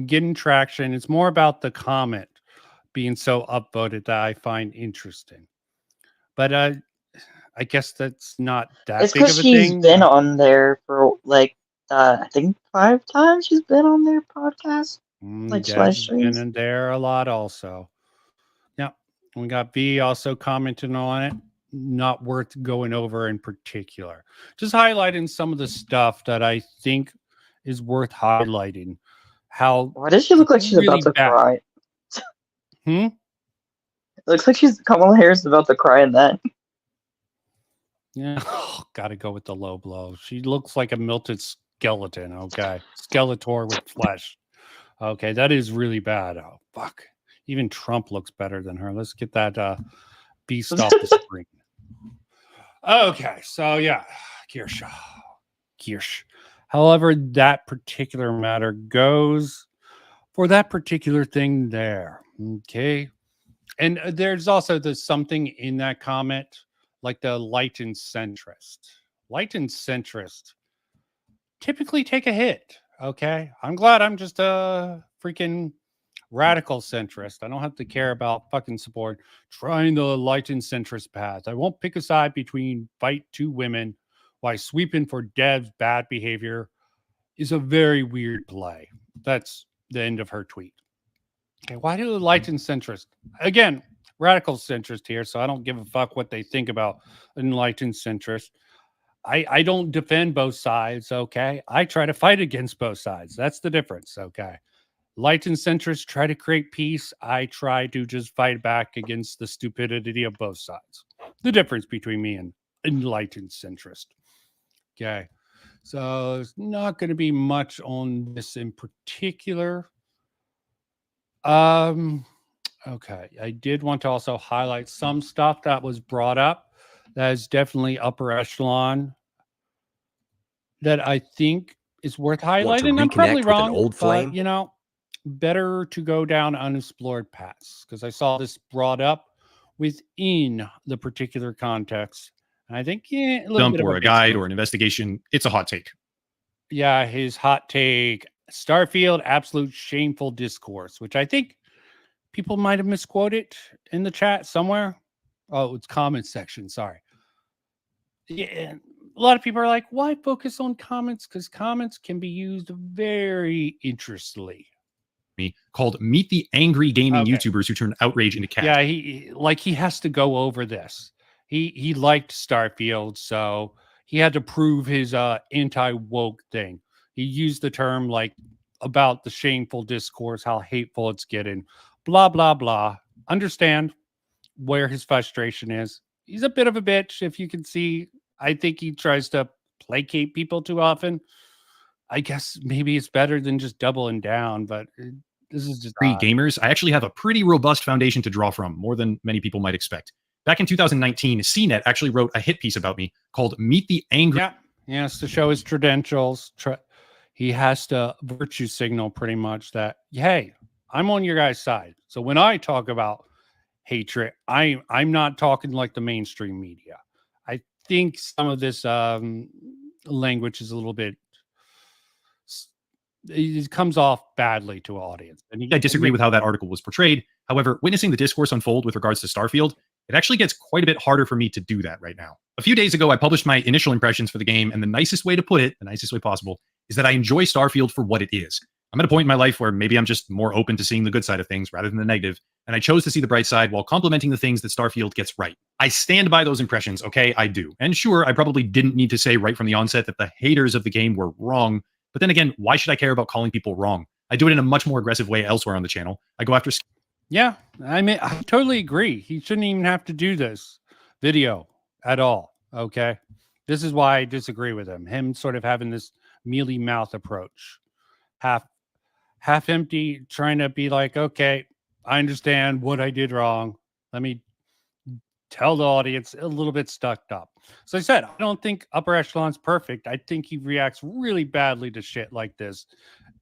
getting traction. It's more about the comment being so upvoted that I find interesting. But I guess that's not that it's big of a thing. She's been on there for like I think 5 times. She's been on their podcast. Like live streams. Been in there a lot also. Yeah, we got V also commenting on it. Not worth going over in particular. Just highlighting some of the stuff that I think is worth highlighting. How? Why does she look like she's really about to cry? It looks like Kamala Harris about to cry in that. Yeah, gotta go with the low blow. She looks like a melted skeleton. Okay, Skeletor with flesh. Okay, that is really bad. Oh fuck! Even Trump looks better than her. Let's get that beast off the screen. Okay, so yeah, Kirsche. However, that particular matter goes for that particular thing there. Okay, and there's also something in that comment, like the light and centrist. Light and centrist typically take a hit. Okay, I'm glad I'm just a freaking radical centrist. I don't have to care about fucking support trying the enlightened centrist path. I won't pick a side between fight two women while sweeping for devs' bad behavior is a very weird play. That's the end of her tweet. Okay, why do enlightened centrist? Again, radical centrist here, so I don't give a fuck what they think about enlightened centrist. I don't defend both sides, okay? I try to fight against both sides. That's the difference, okay? Light and centrists try to create peace. I try to just fight back against the stupidity of both sides. The difference between me and enlightened centrist. Okay. So there's not going to be much on this in particular. Okay. I did want to also highlight some stuff that was brought up that is definitely upper echelon that I think is worth highlighting. I'm probably wrong, old flame? but you know, better to go down unexplored paths because I saw this brought up within the particular context. And I think, yeah, a little Dump bit of or a guide or an investigation. It's a hot take. Yeah, his hot take, Starfield, absolute shameful discourse, which I think people might have misquoted in the chat somewhere. Oh, it's comment section. Sorry. Yeah, a lot of people are like, why focus on comments? Because comments can be used very interestingly. Called Meet the Angry Gaming Okay. YouTubers Who Turn Outrage into Cash. Yeah, he has to go over this. He liked Starfield, so he had to prove his anti-woke thing. He used the term like about the shameful discourse, how hateful it's getting, blah blah blah. Understand where his frustration is. He's a bit of a bitch, if you can see. I think he tries to placate people too often. I guess maybe it's better than just doubling down, but this is just odd. Gamers, I actually have a pretty robust foundation to draw from, more than many people might expect. Back in 2019, CNET actually wrote a hit piece about me called Meet the Angry. Yeah, he has to show his credentials. He has to virtue signal pretty much that, hey, I'm on your guys' side. So when I talk about hatred, I'm not talking like the mainstream media. I think some of this language is a little bit, it comes off badly to audience. And I disagree with how that article was portrayed. However, witnessing the discourse unfold with regards to Starfield, it actually gets quite a bit harder for me to do that right now. A few days ago, I published my initial impressions for the game, and the nicest way to put it, the nicest way possible, is that I enjoy Starfield for what it is. I'm at a point in my life where maybe I'm just more open to seeing the good side of things rather than the negative, and I chose to see the bright side while complimenting the things that Starfield gets right. I stand by those impressions, okay? I do. And sure, I probably didn't need to say right from the onset that the haters of the game were wrong, but then again, why should I care about calling people wrong? I do it in a much more aggressive way elsewhere on the channel. I go after... Yeah, I mean, I totally agree. He shouldn't even have to do this video at all, okay? This is why I disagree with him. Him sort of having this mealy mouth approach. Half empty, trying to be like, okay, I understand what I did wrong. Let me tell the audience a little bit stuck up. So I said, I don't think upper echelon's perfect. I think he reacts really badly to shit like this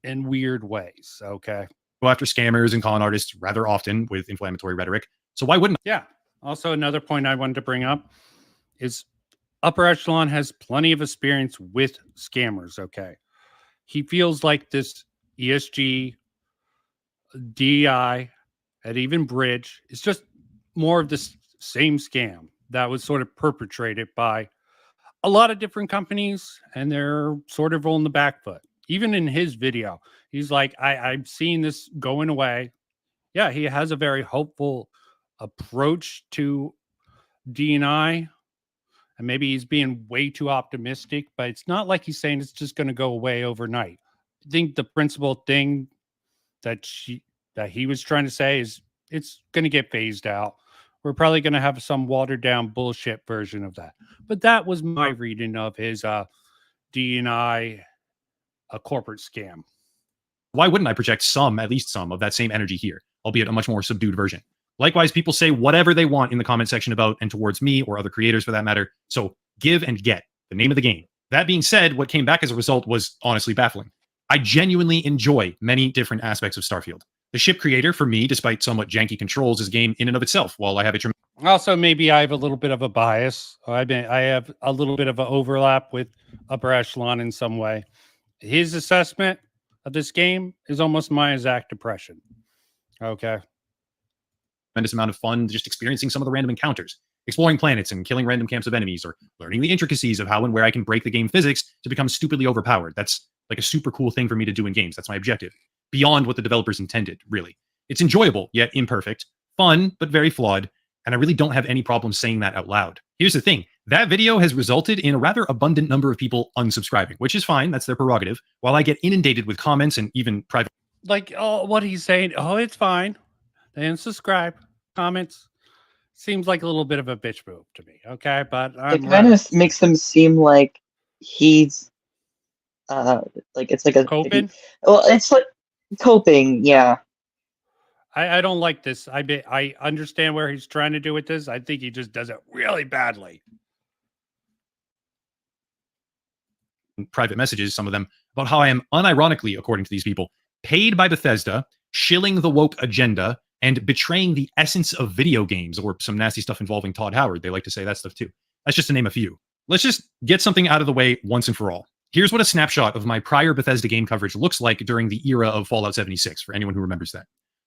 in weird ways, okay? Go after scammers and con artists rather often with inflammatory rhetoric. So why wouldn't I? Yeah. Also, another point I wanted to bring up is upper echelon has plenty of experience with scammers, okay? He feels like this ESG, DI, and even Bridge is just more of this same scam that was sort of perpetrated by a lot of different companies, and they're sort of on the back foot. Even in his video, he's like, I'm seeing this going away. Yeah, he has a very hopeful approach to D&I, and maybe he's being way too optimistic, but it's not like he's saying it's just going to go away overnight. I think the principal thing that he was trying to say is it's going to get phased out. We're probably going to have some watered down bullshit version of that. But that was my reading of his D&I a corporate scam. Why wouldn't I project some, at least some, of that same energy here, albeit a much more subdued version? Likewise, people say whatever they want in the comment section about and towards me or other creators for that matter. So give and get, the name of the game. That being said, what came back as a result was honestly baffling. I genuinely enjoy many different aspects of Starfield. The ship creator, for me, despite somewhat janky controls, is a game in and of itself, while I have a tremendous... Also, maybe I have a little bit of a bias. I have a little bit of an overlap with upper echelon in some way. His assessment of this game is almost my exact depression. Okay. Tremendous amount of fun just experiencing some of the random encounters, exploring planets and killing random camps of enemies, or learning the intricacies of how and where I can break the game physics to become stupidly overpowered. That's like a super cool thing for me to do in games. That's my objective. Beyond what the developers intended, really. It's enjoyable, yet imperfect, fun, but very flawed, and I really don't have any problem saying that out loud. Here's the thing. That video has resulted in a rather abundant number of people unsubscribing, which is fine. That's their prerogative. While I get inundated with comments and even private... Like, oh, what he's saying, oh, it's fine. They unsubscribe. Comments. Seems like a little bit of a bitch move to me, okay? But it kind of makes him seem like he's like it's like a coping. Well, it's like coping, yeah. I don't like this. I understand where he's trying to do with this. I think he just does it really badly. Private messages, some of them, about how I am unironically, according to these people, paid by Bethesda, shilling the woke agenda, and betraying the essence of video games, or some nasty stuff involving Todd Howard. They like to say that stuff too. That's just to name a few. Let's just get something out of the way once and for all. Here's what a snapshot of my prior Bethesda game coverage looks like during the era of Fallout 76, for anyone who remembers that.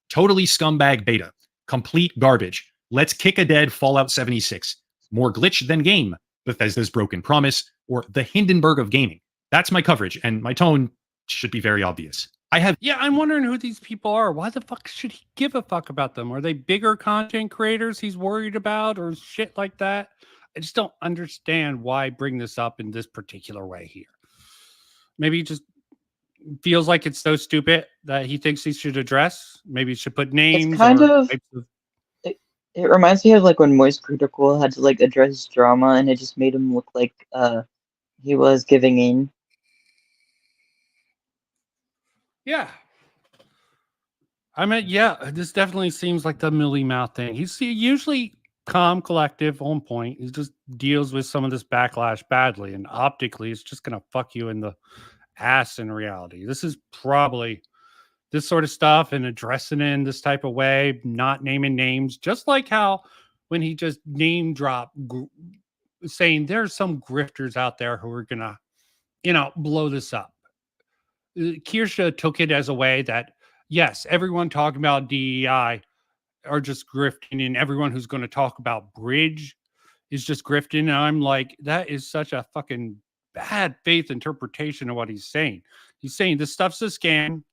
Totally scumbag beta. Complete garbage. Let's kick a dead Fallout 76. More glitch than game. Bethesda's broken promise, or the Hindenburg of gaming. That's my coverage, and my tone should be very obvious. I'm wondering who these people are. Why the fuck should he give a fuck about them? Are they bigger content creators he's worried about or shit like that? I just don't understand why bring this up in this particular way here. Maybe he just feels like it's so stupid that he thinks he should address. Maybe he should put names. It's kind of it reminds me of like when Moist Critical had to like address drama, and it just made him look like he was giving in. Yeah. I mean, yeah, this definitely seems like the Millie Mouth thing. He's usually calm, collective, on point. He just deals with some of this backlash badly, and optically, it's just going to fuck you in the ass in reality. This is probably this sort of stuff and addressing it in this type of way, not naming names, just like how when he just name dropped, saying there's some grifters out there who are going to, blow this up. Kirsche took it as a way that, yes, everyone talking about DEI are just grifting, and everyone who's going to talk about Bridge is just grifting. And I'm like, that is such a fucking bad faith interpretation of what he's saying. He's saying this stuff's a scam.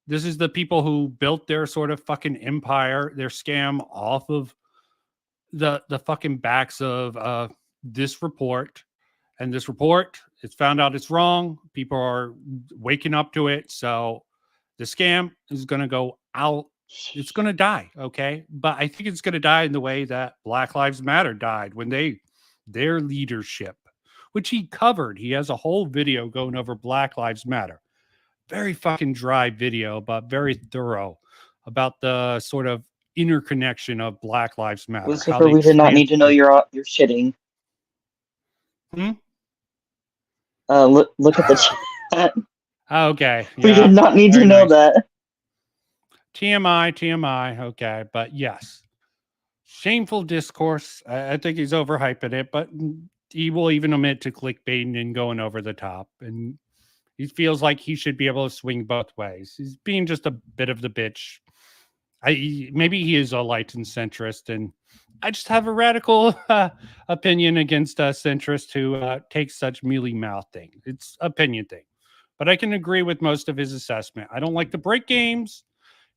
This is the people who built their sort of fucking empire, their scam off of the fucking backs of this report. And this report, it's found out it's wrong. People are waking up to it. So the scam is going to go out. It's going to die. Okay. But I think it's going to die in the way that Black Lives Matter died when their leadership, which he covered. He has a whole video going over Black Lives Matter. Very fucking dry video, but very thorough about the sort of interconnection of Black Lives Matter. Lucifer, we did not need to know you're shitting. Look at the chat. Okay. We did not need to know that. TMI. Okay. But yes. Shameful discourse. I think he's overhyping it, but he will even admit to clickbaiting and going over the top. And he feels like he should be able to swing both ways. He's being just a bit of the bitch. Maybe he is a light and centrist, and I just have a radical opinion against a centrist who takes such mealy mouth thing. It's opinion thing. But I can agree with most of his assessment. I don't like the break games.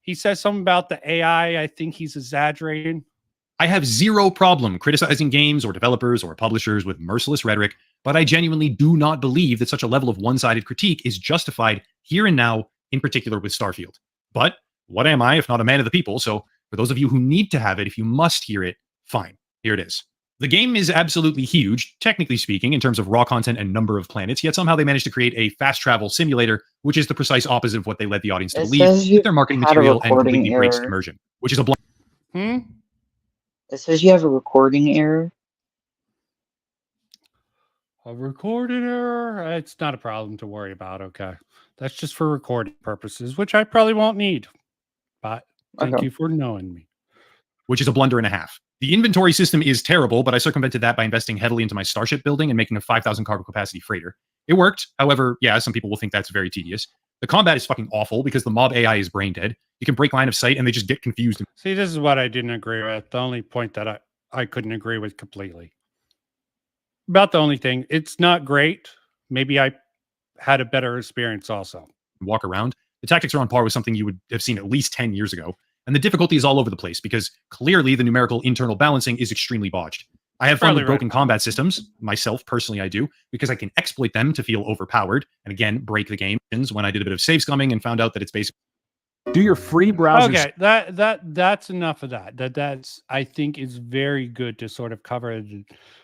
He says something about the AI. I think he's exaggerating. I have zero problem criticizing games or developers or publishers with merciless rhetoric, but I genuinely do not believe that such a level of one-sided critique is justified here and now, in particular with Starfield. But what am I if not a man of the people? So for those of you who need to have it, if you must hear it, fine. Here it is. The game is absolutely huge, technically speaking, in terms of raw content and number of planets, yet somehow they managed to create a fast travel simulator, which is the precise opposite of what they led the audience to believe with their marketing material and completely breaks immersion, which is a It says you have a recording error. A recording error? It's not a problem to worry about, okay? That's just for recording purposes, which I probably won't need. But thank you for knowing me. Which is a blunder and a half. The inventory system is terrible, but I circumvented that by investing heavily into my starship building and making a 5,000 cargo capacity freighter. It worked. However, yeah, some people will think that's very tedious. The combat is fucking awful because the mob AI is brain dead. You can break line of sight and they just get confused. See, this is what I didn't agree with. The only point that I couldn't agree with completely. About the only thing. It's not great. Maybe I had a better experience also. Walk around. The tactics are on par with something you would have seen at least 10 years ago. And the difficulty is all over the place because clearly the numerical internal balancing is extremely botched. I have fun with broken combat systems. Myself, personally, I do, because I can exploit them to feel overpowered and again, break the game. When I did a bit of save scumming and found out that it's basically do your free browser. Okay, that's enough of that. That's I think is very good to sort of cover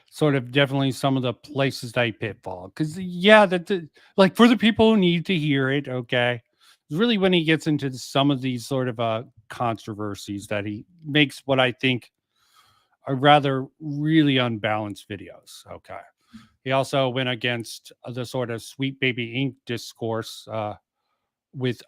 sort of definitely some of the places that I pitfall. Because yeah, like for the people who need to hear it, okay. Really when he gets into some of these sort of controversies that he makes what I think are rather really unbalanced videos. Okay. He also went against the sort of Sweet Baby Inc. discourse with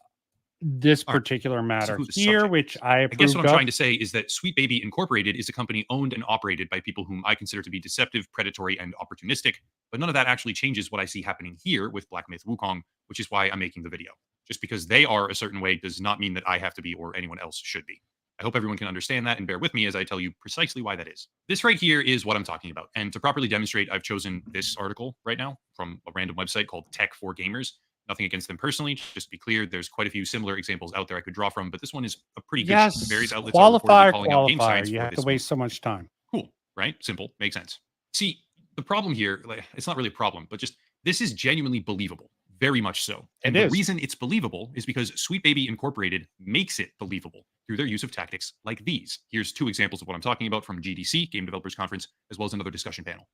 this particular matter here, which I guess what I'm trying to say is that Sweet Baby Incorporated is a company owned and operated by people whom I consider to be deceptive, predatory, and opportunistic. But none of that actually changes what I see happening here with Black Myth Wukong, which is why I'm making the video. Just because they are a certain way does not mean that I have to be or anyone else should be. I hope everyone can understand that and bear with me as I tell you precisely why that is. This right here is what I'm talking about. And to properly demonstrate, I've chosen this article right now from a random website called Tech for Gamers. Nothing against them personally. Just to be clear, there's quite a few similar examples out there I could draw from, but this one is a pretty good. Yes, Various outlets are reportedly calling out game qualifier. science. You have to waste so much time. Cool, right? Simple, makes sense. See, the problem here, like, it's not really a problem, but just this is genuinely believable. Very much so. And the reason it's believable is because Sweet Baby Incorporated makes it believable through their use of tactics like these. Here's 2 examples of what I'm talking about from GDC, Game Developers Conference, as well as another discussion panel.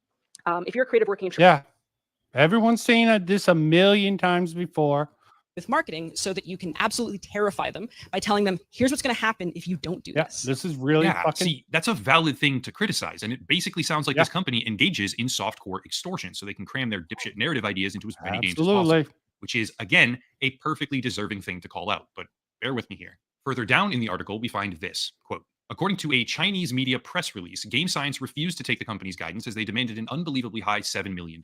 If you're a creative working Everyone's seen this a million times before. With marketing so that you can absolutely terrify them by telling them, here's what's going to happen if you don't do this. This is really fucking... See, that's a valid thing to criticize. And it basically sounds like this company engages in softcore extortion so they can cram their dipshit narrative ideas into as many games as possible. Which is, again, a perfectly deserving thing to call out. But bear with me here. Further down in the article, we find this, quote, according to a Chinese media press release, Game Science refused to take the company's guidance as they demanded an unbelievably high $7 million.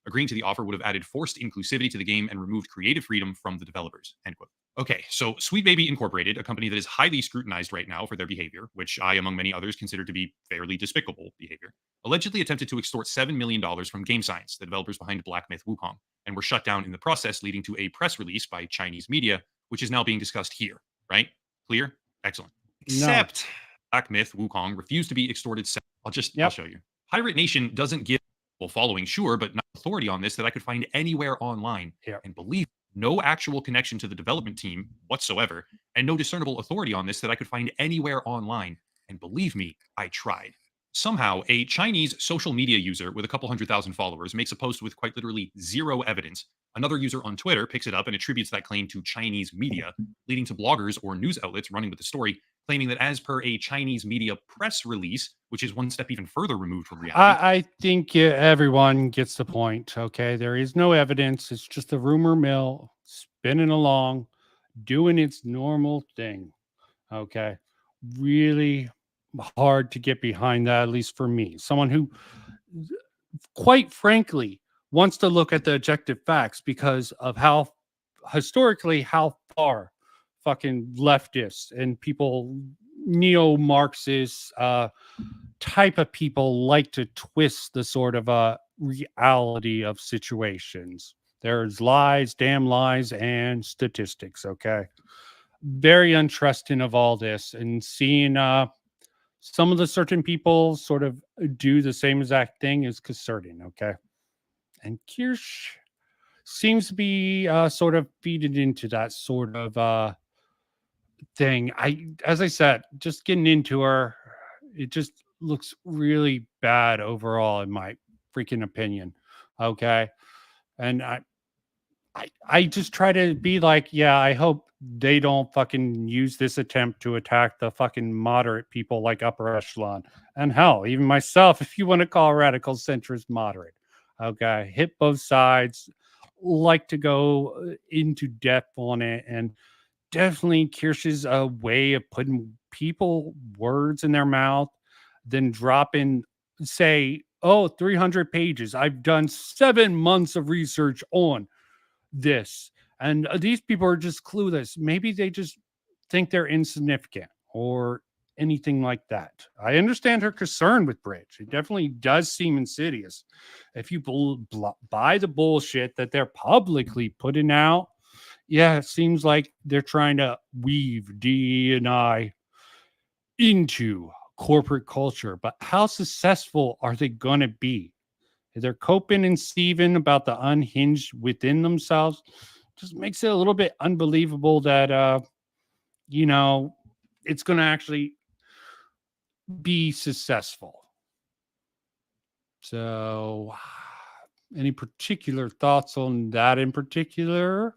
Agreeing to the offer would have added forced inclusivity to the game and removed creative freedom from the developers, end quote. Okay, so Sweet Baby Incorporated, a company that is highly scrutinized right now for their behavior, which I, among many others, consider to be fairly despicable behavior, allegedly attempted to extort $7 million from Game Science, the developers behind Black Myth Wukong, and were shut down in the process, leading to a press release by Chinese media, which is now being discussed here, right? Clear? Excellent. Except Black Myth Wukong refused to be extorted. I'll show you. Pirate Nation doesn't give following, sure, but not authority on this that I could find anywhere online. And believe no actual connection to the development team whatsoever, and no discernible authority on this that I could find anywhere online. And believe me, I tried. Somehow, a Chinese social media user with a couple 100,000 followers makes a post with quite literally 0 evidence. Another user on Twitter picks it up and attributes that claim to Chinese media, leading to bloggers or news outlets running with the story, claiming that as per a Chinese media press release, which is one step even further removed from reality. I think everyone gets the point, okay? There is no evidence. It's just a rumor mill spinning along, doing its normal thing, okay? Really hard to get behind that, at least for me. Someone who, quite frankly, wants to look at the objective facts because of how, historically, how far fucking leftists and people, neo-Marxists, type of people like to twist the sort of reality of situations. There's lies, damn lies, and statistics, okay? Very untrusting of all this, and seeing some of the certain people sort of do the same exact thing is concerning, okay? And Kirsche seems to be sort of feeding into that sort of thing. As I said, just getting into her, it just looks really bad overall, in my freaking opinion, okay? And I just try to be like, yeah, I hope they don't fucking use this attempt to attack the fucking moderate people like Upper Echelon. And hell, even myself, if you want to call radical centrist moderate. Okay, hit both sides, like to go into depth on it. And definitely Kirsche's a way of putting people words in their mouth, then dropping, say, oh, 300 pages. I've done 7 months of research on this. And these people are just clueless. Maybe they just think they're insignificant or anything like that. I understand her concern with Bridge. It definitely does seem insidious. If you buy the bullshit that they're publicly putting out, yeah, it seems like they're trying to weave D&I into corporate culture. But how successful are they going to be? They're coping and Steven about the unhinged within themselves. Just makes it a little bit unbelievable that, it's going to actually be successful. So, any particular thoughts on that in particular?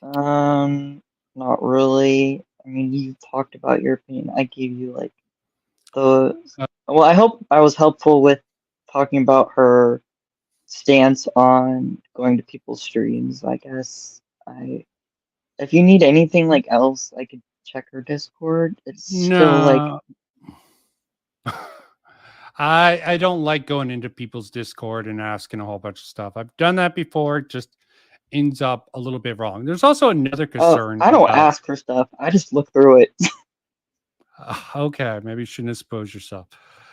Not really. I mean, you talked about your opinion. I gave you like the. Well, I hope I was helpful with talking about her stance on going to people's streams. I guess if you need anything like else, I could check her Discord. It's still like. I don't like going into people's Discord and asking a whole bunch of stuff. I've done that before. It just ends up a little bit wrong. There's also another concern. I don't ask for stuff. I just look through it. Okay, maybe you shouldn't expose yourself.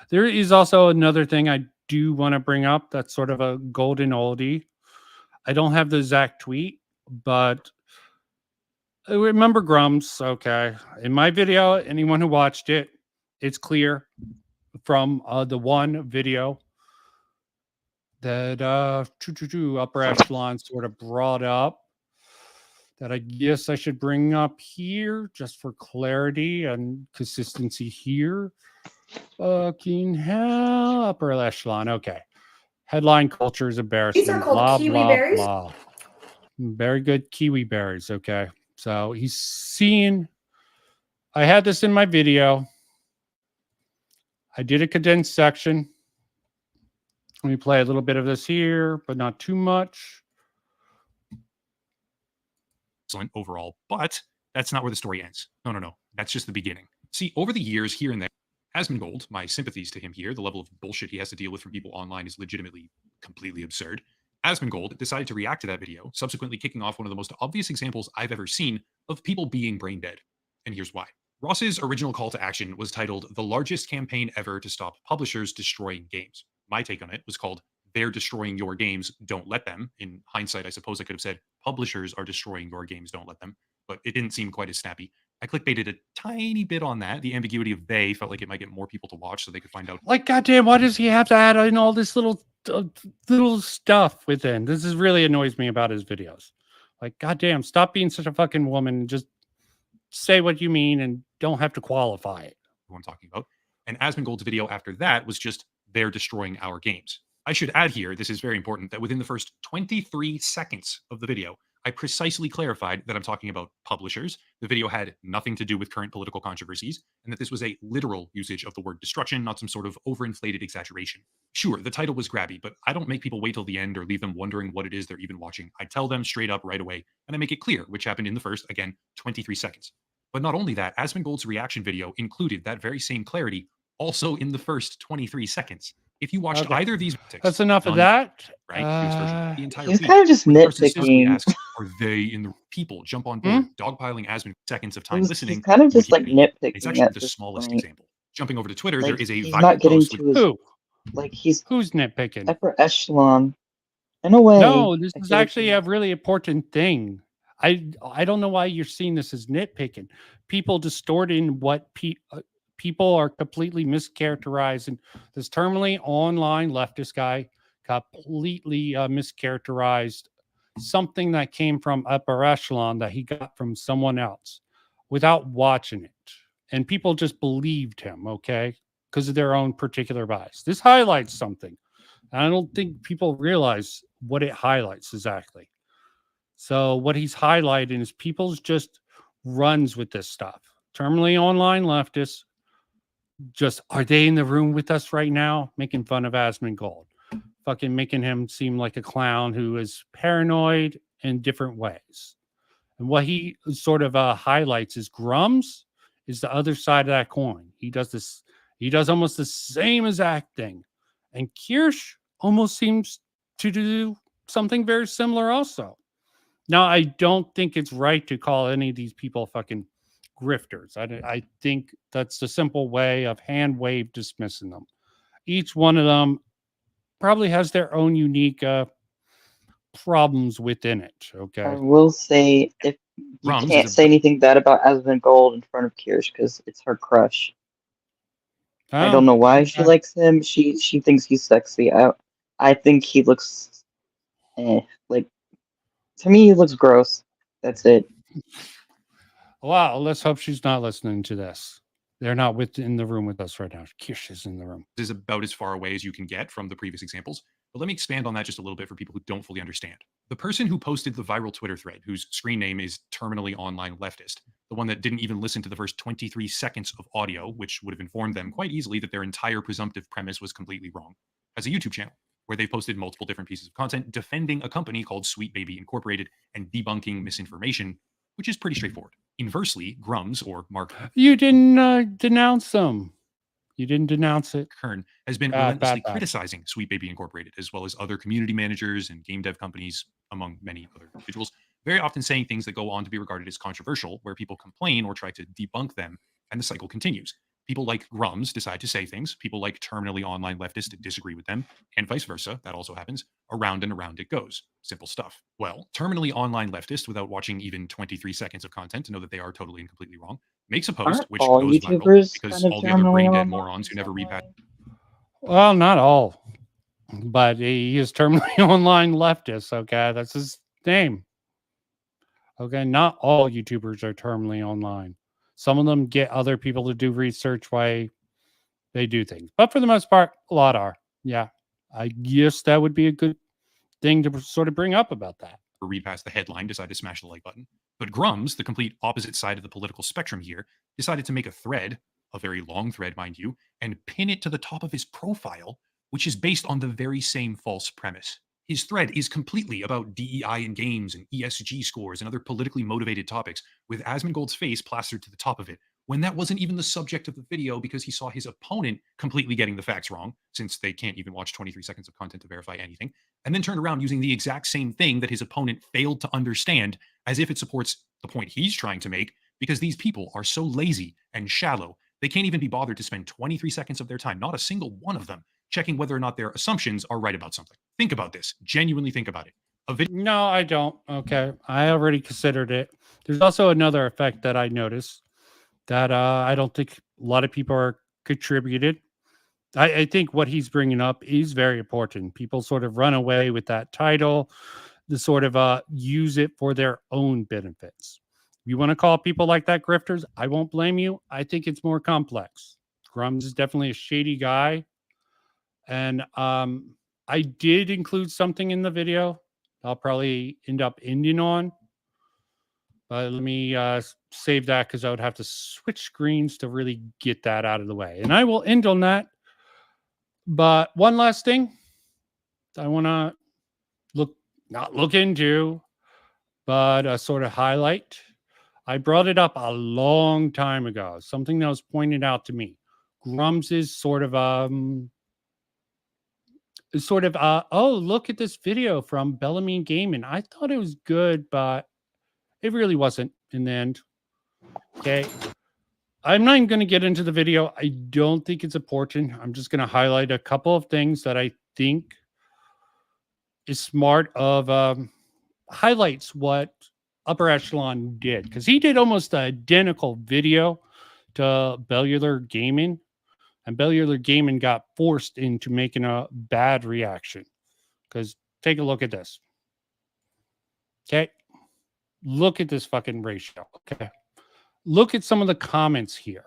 There is also another thing I do want to bring up that's sort of a golden oldie. I don't have the exact tweet, but I remember Grums. Okay. In my video, anyone who watched it, it's clear from the one video that Upper Echelon sort of brought up that I guess I should bring up here just for clarity and consistency here. Fucking hell, Upper Echelon. Okay. Headline culture is embarrassing. These are called blah, kiwi blah, berries? blah. Very good kiwi berries. Okay. So he's seeing, I had this in my video. I did a condensed section. Let me play a little bit of this here, but not too much. Excellent overall, but that's not where the story ends. No. That's just the beginning. See, over the years here and there, Asmongold, my sympathies to him here, the level of bullshit he has to deal with from people online is legitimately completely absurd. Asmongold decided to react to that video, subsequently kicking off one of the most obvious examples I've ever seen of people being brain dead. And here's why. Ross's original call to action was titled "The Largest Campaign Ever to Stop Publishers Destroying Games." My take on it was called "They're Destroying Your Games, Don't Let Them." In hindsight, I suppose I could have said "Publishers are destroying your games, don't let them," but it didn't seem quite as snappy. I clickbaited a tiny bit on that. The ambiguity of "they" felt like it might get more people to watch so they could find out. Like, goddamn, why does he have to add in all this little stuff within? This is really annoys me about his videos. Like, goddamn, stop being such a fucking woman and just say what you mean and don't have to qualify it. Who I'm talking about. And Asmongold's video after that was just "They're destroying our games." I should add here, this is very important, that within the first 23 seconds of the video, I precisely clarified that I'm talking about publishers. The video had nothing to do with current political controversies, and that this was a literal usage of the word destruction, not some sort of overinflated exaggeration. Sure, the title was grabby, but I don't make people wait till the end or leave them wondering what it is they're even watching. I tell them straight up right away, and I make it clear, which happened in the first, again, 23 seconds. But not only that, Asmongold's reaction video included that very same clarity also in the first 23 seconds. If you watched either of these, that's enough of that. Right? The entire He's kind of just nitpicking. Asks, are they in the people jump on board, dogpiling Asmon seconds of time listening? He's kind of just like nitpicking. It's actually the smallest example. Jumping over to Twitter, there is a he's viral not getting post to with his, like he's who's nitpicking? Upper Echelon. In a way. No, this is actually a really important thing. I don't know why you're seeing this as nitpicking. People distorting what people are completely mischaracterizing. This terminally online leftist guy completely mischaracterized something that came from Upper Echelon that he got from someone else without watching it. And people just believed him, okay, because of their own particular bias. This highlights something. And I don't think people realize what it highlights exactly. So what he's highlighting is people's just runs with this stuff. Terminally online leftists just, are they in the room with us right now? Making fun of Asmongold. Fucking making him seem like a clown who is paranoid in different ways. And what he sort of highlights is Grums is the other side of that coin. He does almost the same exact thing. And Kirsche almost seems to do something very similar also. Now, I don't think it's right to call any of these people fucking grifters. I think that's the simple way of hand wave dismissing them. Each one of them probably has their own unique problems within it. I Okay. will say, if you Rums can't is say anything bad about Asmongold in front of Kirsche because it's her crush. I don't know why she likes him. She thinks he's sexy. I think he looks, like, to me he looks gross. That's it. Wow. Let's hope she's not listening to this. They're not in the room with us right now. Kirsche is in the room. is about as far away as you can get from the previous examples. But let me expand on that just a little bit for people who don't fully understand. The person who posted the viral Twitter thread, whose screen name is Terminally Online Leftist, the one that didn't even listen to the first 23 seconds of audio, which would have informed them quite easily that their entire presumptive premise was completely wrong, has a YouTube channel where they've posted multiple different pieces of content defending a company called Sweet Baby Incorporated and debunking misinformation, which is pretty straightforward. Inversely, Grums, or Mark You didn't denounce them. You didn't denounce it. Kern has been relentlessly criticizing Sweet Baby Incorporated, as well as other community managers and game dev companies, among many other individuals, very often saying things that go on to be regarded as controversial, where people complain or try to debunk them, and the cycle continues. People like Grums decide to say things. People like Terminally Online Leftists disagree with them, and vice versa. That also happens. Around and around it goes. Simple stuff. Well, Terminally Online Leftist, without watching even 23 seconds of content to know that they are totally and completely wrong, makes a post Aren't which all goes YouTubers viral because kind of all the other brain dead terminally morons who never read past. Well, not all, but he is Terminally Online Leftist. Okay, that's his name. Okay, not all YouTubers are terminally online. Some of them get other people to do research why they do things, but for the most part, a lot are. Yeah, I guess that would be a good thing to sort of bring up about that. Read past the headline, decide to smash the like button. But Grums, the complete opposite side of the political spectrum here, decided to make a thread, a very long thread, mind you, and pin it to the top of his profile, which is based on the very same false premise. His thread is completely about DEI in games and ESG scores and other politically motivated topics, with Asmongold's face plastered to the top of it, when that wasn't even the subject of the video because he saw his opponent completely getting the facts wrong, since they can't even watch 23 seconds of content to verify anything, and then turned around using the exact same thing that his opponent failed to understand as if it supports the point he's trying to make, because these people are so lazy and shallow, they can't even be bothered to spend 23 seconds of their time, not a single one of them, checking whether or not their assumptions are right about something. Think about this. Genuinely think about it. No, I don't. Okay. I already considered it. There's also another effect that I noticed that I don't think a lot of people are contributed. I think what he's bringing up is very important. People sort of run away with that title to sort of use it for their own benefits. You want to call people like that grifters? I won't blame you. I think it's more complex. Grums is definitely a shady guy. And I did include something in the video I'll probably end up ending on. But let me save that because I would have to switch screens to really get that out of the way. And I will end on that. But one last thing I want to not look into, but sort of highlight. I brought it up a long time ago. Something that was pointed out to me. Grums is sort of oh, look at this video from Bellamy Gaming. I thought it was good, but it really wasn't in the end. Okay. I'm not even going to get into the video. I don't think it's important. I'm just going to highlight a couple of things that I think is smart of highlights what Upper Echelon did. Because he did almost the identical video to Bellular Gaming. And Bellular Gaming got forced into making a bad reaction. Because take a look at this. Okay. Look at this fucking ratio. Okay. Look at some of the comments here.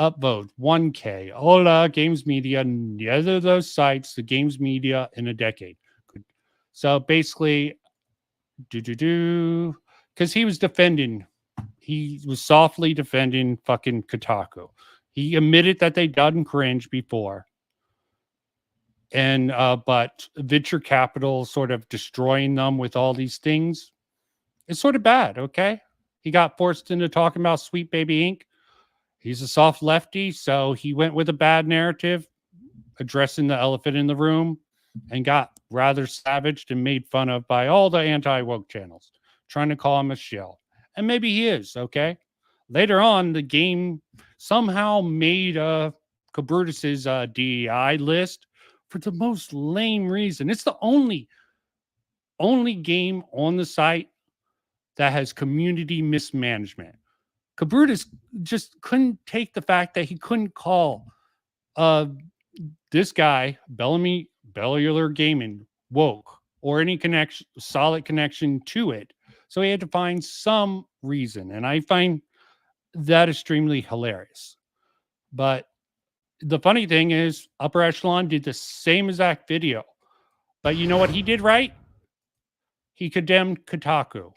Upvote 1K. Hola, Games Media. Neither of those sites, the Games Media in a decade. Good. So basically, because he was defending, he was softly defending fucking Kotaku. He admitted that they done cringe before. And but venture capital sort of destroying them with all these things. It's sort of bad, okay? He got forced into talking about Sweet Baby Inc. He's a soft lefty, so he went with a bad narrative, addressing the elephant in the room, and got rather savaged and made fun of by all the anti-woke channels. trying to call him a shill. And maybe he is, okay? Later on, the game somehow made Kabrutus's DEI list for the most lame reason. It's the only game on the site that has community mismanagement. Kabrutus just couldn't take the fact that he couldn't call this guy, Bellular Gaming, woke or any solid connection to it. So he had to find some reason. And I find that extremely hilarious. But the funny thing is, Upper Echelon did the same exact video. But you know what he did right? He condemned Kotaku.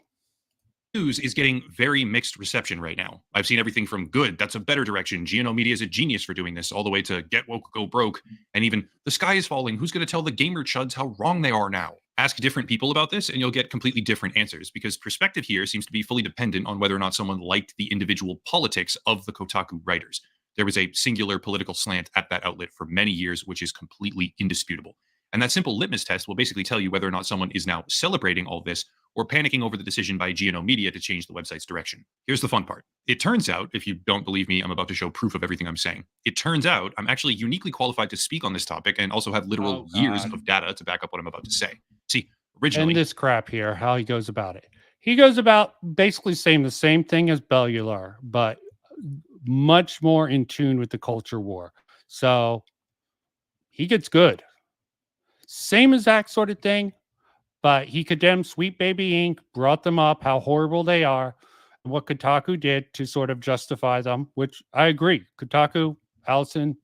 News is getting very mixed reception right now. I've seen everything from good, that's a better direction, GNO Media is a genius for doing this, all the way to get woke, go broke, and even the sky is falling, who's going to tell the gamer chuds how wrong they are now? Ask different people about this and you'll get completely different answers, because perspective here seems to be fully dependent on whether or not someone liked the individual politics of the Kotaku writers. There was a singular political slant at that outlet for many years, which is completely indisputable. And that simple litmus test will basically tell you whether or not someone is now celebrating all this or panicking over the decision by GNO Media to change the website's direction. Here's the fun part. It turns out, if you don't believe me, I'm about to show proof of everything I'm saying. It turns out I'm actually uniquely qualified to speak on this topic and also have literal years of data to back up what I'm about to say. See, originally... And this crap here, how he goes about it. He goes about basically saying the same thing as Bellular, but much more in tune with the culture war. So he gets good. Same exact sort of thing, but he condemned Sweet Baby Inc., brought them up, how horrible they are, and what Kotaku did to sort of justify them, which I agree. Kotaku, Allison,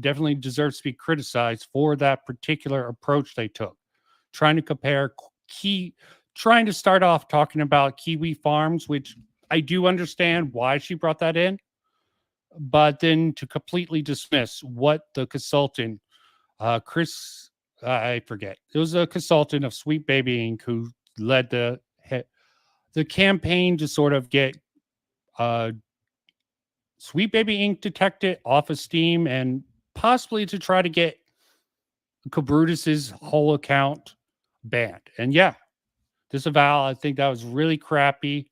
definitely deserves to be criticized for that particular approach they took. Trying to compare trying to start off talking about Kiwi Farms, which I do understand why she brought that in, but then to completely dismiss what the consultant, Chris, I forget. It was a consultant of Sweet Baby Inc. who led the campaign to sort of get Sweet Baby Inc. detected off of Steam and possibly to try to get Kabrutus's whole account banned. And yeah, disavow. I think that was really crappy.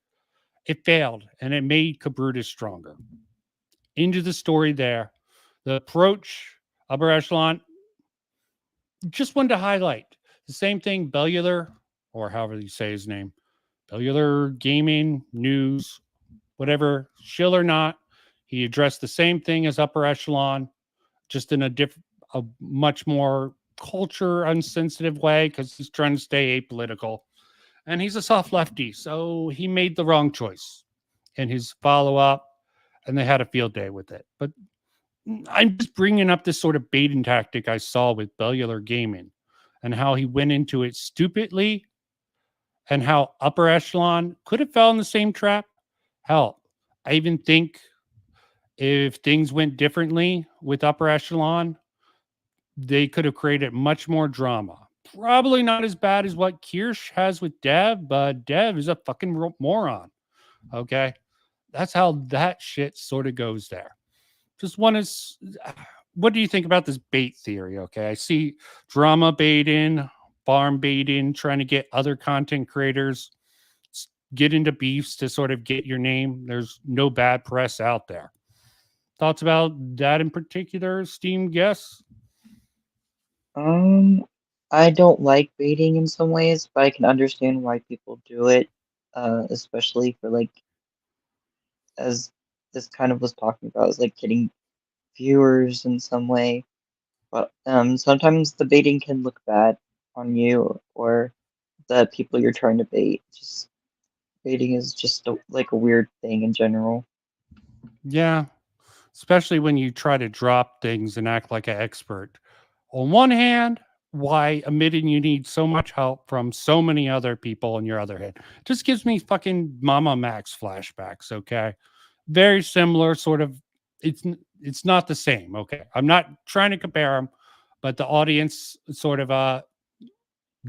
It failed, and it made Kabrutus stronger. Into the story there. The approach, Upper Echelon, just wanted to highlight the same thing Bellular, or however you say his name, Bellular Gaming, News, whatever, shill or not, he addressed the same thing as Upper Echelon, just in a much more culture unsensitive way, because he's trying to stay apolitical. And he's a soft lefty, so he made the wrong choice in his follow-up, and they had a field day with it. But I'm just bringing up this sort of baiting tactic I saw with Bellular Gaming and how he went into it stupidly and how Upper Echelon could have fell in the same trap. Hell, I even think if things went differently with Upper Echelon, they could have created much more drama. Probably not as bad as what Kirsche has with Dev, but Dev is a fucking moron. Okay? That's how that shit sort of goes there. Just one is, what do you think about this bait theory? Okay, I see drama baiting, farm baiting, trying to get other content creators get into beefs to sort of get your name. There's no bad press out there. Thoughts about that in particular, esteemed guests? I don't like baiting in some ways, but I can understand why people do it, especially for like, as this kind of was talking about, is like getting viewers in some way. But sometimes the baiting can look bad on you or the people you're trying to bait. Just baiting is just like a weird thing in general. Yeah, especially when you try to drop things and act like an expert. On one hand, why admitting you need so much help from so many other people on your other hand just gives me fucking Mama Max flashbacks. Okay, very similar sort of. It's not the same. Okay, I'm not trying to compare them, but the audience sort of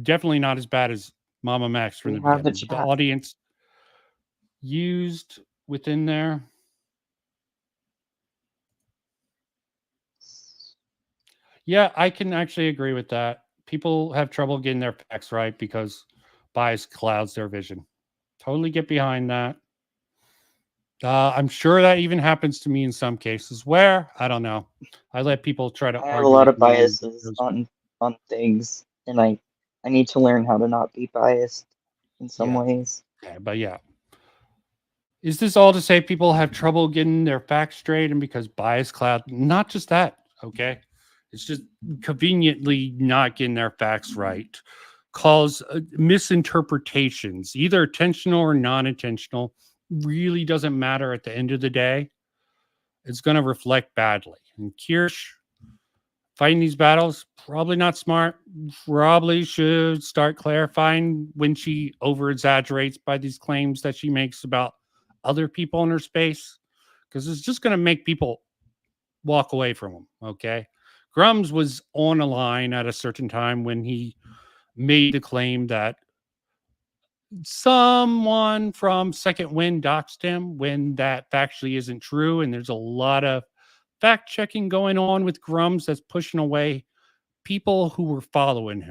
definitely not as bad as Mama Max from the beginning. But the audience used within there. Yeah, I can actually agree with that. People have trouble getting their facts right because bias clouds their vision. Totally get behind that. I'm sure that even happens to me in some cases. Where I don't know. I let people try to I have a argue lot with of me on biases those. on things, and I need to learn how to not be biased in some Yeah. ways. Okay, but yeah. Is this all to say people have trouble getting their facts straight and because bias cloud? Not just that, okay? It's just conveniently not getting their facts right. Cause misinterpretations, either intentional or non-intentional, really doesn't matter at the end of the day. It's going to reflect badly. And Kirsch fighting these battles, probably not smart. Probably should start clarifying when she over exaggerates by these claims that she makes about other people in her space, because it's just going to make people walk away from them. Okay. Grums was on a line at a certain time when he made the claim that someone from Second Wind doxed him when that factually isn't true. And there's a lot of fact checking going on with Grums that's pushing away people who were following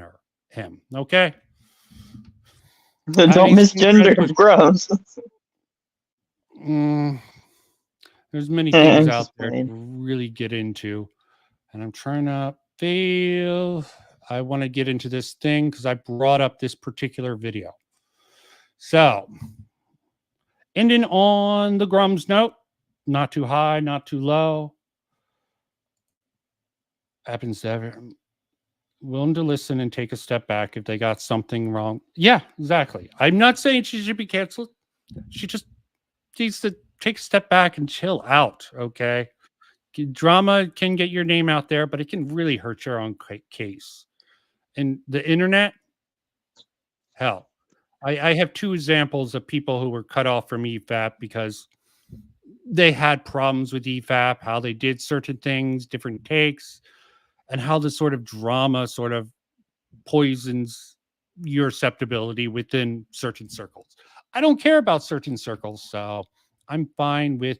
him. Okay. Don't I misgender sympathize with- Grubs. There's many things I'm out just there to playing. really get into, and I'm trying to fail. I want to get into this thing because I brought up this particular video. So, ending on the Grums note, not too high, not too low. Happens to everyone. Willing to listen and take a step back if they got something wrong. Yeah, exactly. I'm not saying she should be canceled. She just needs to take a step back and chill out. Okay. Drama can get your name out there, but it can really hurt your own case. And the internet, hell, I have two examples of people who were cut off from EFAP because they had problems with EFAP, how they did certain things, different takes, and how the sort of drama sort of poisons your acceptability within certain circles. I don't care about certain circles, so I'm fine with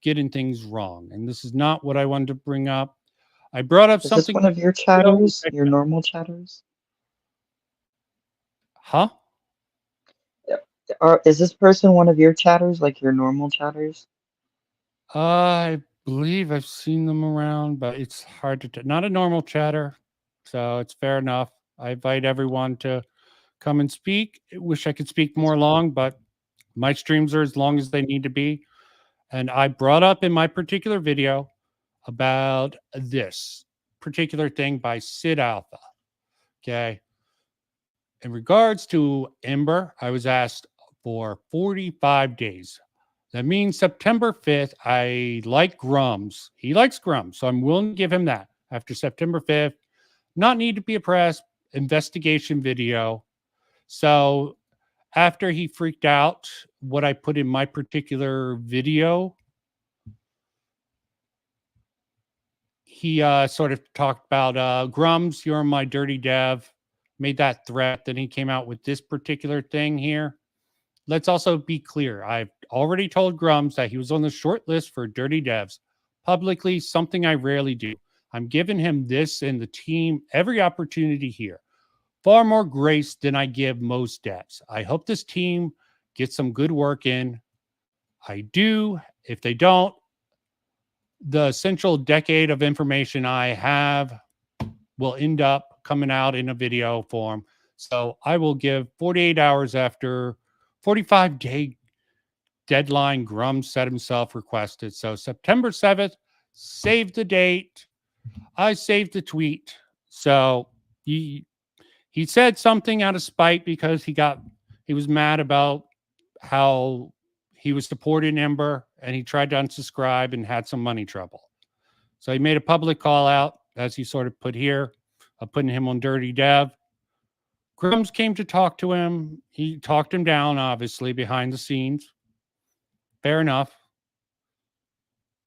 getting things wrong. And this is not what I wanted to bring up. I brought up Is something. this one of your chatters? Your normal chatters? Huh? Is this person one of your chatters, like your normal chatters? I believe I've seen them around, but it's hard to not a normal chatter, so it's fair enough. I invite everyone to come and speak. I wish I could speak more long, but my streams are as long as they need to be. And I brought up in my particular video about this particular thing by Sid Alpha. Okay. In regards to Ember, I was asked for 45 days. That means September 5th. I like Grums. He likes Grums, so I'm willing to give him that. After September 5th, not need to be a press investigation video. So after he freaked out, what I put in my particular video, he sort of talked about Grums, you're my dirty dev, made that threat. Then he came out with this particular thing here. Let's also be clear. I've already told Grums that he was on the short list for dirty devs publicly, something I rarely do. I'm giving him this and the team every opportunity here. Far more grace than I give most devs. I hope this team gets some good work in. I do. If they don't, the essential decade of information I have will end up coming out in a video form. So I will give 48 hours after 45-day deadline Grum set himself requested. So September 7th, save the date. I saved the tweet. So he said something out of spite because he was mad about how he was supporting Ember and he tried to unsubscribe and had some money trouble. So he made a public call out, as he sort of put here, of putting him on dirty dev. Grums came to talk to him. He talked him down, obviously, behind the scenes. Fair enough.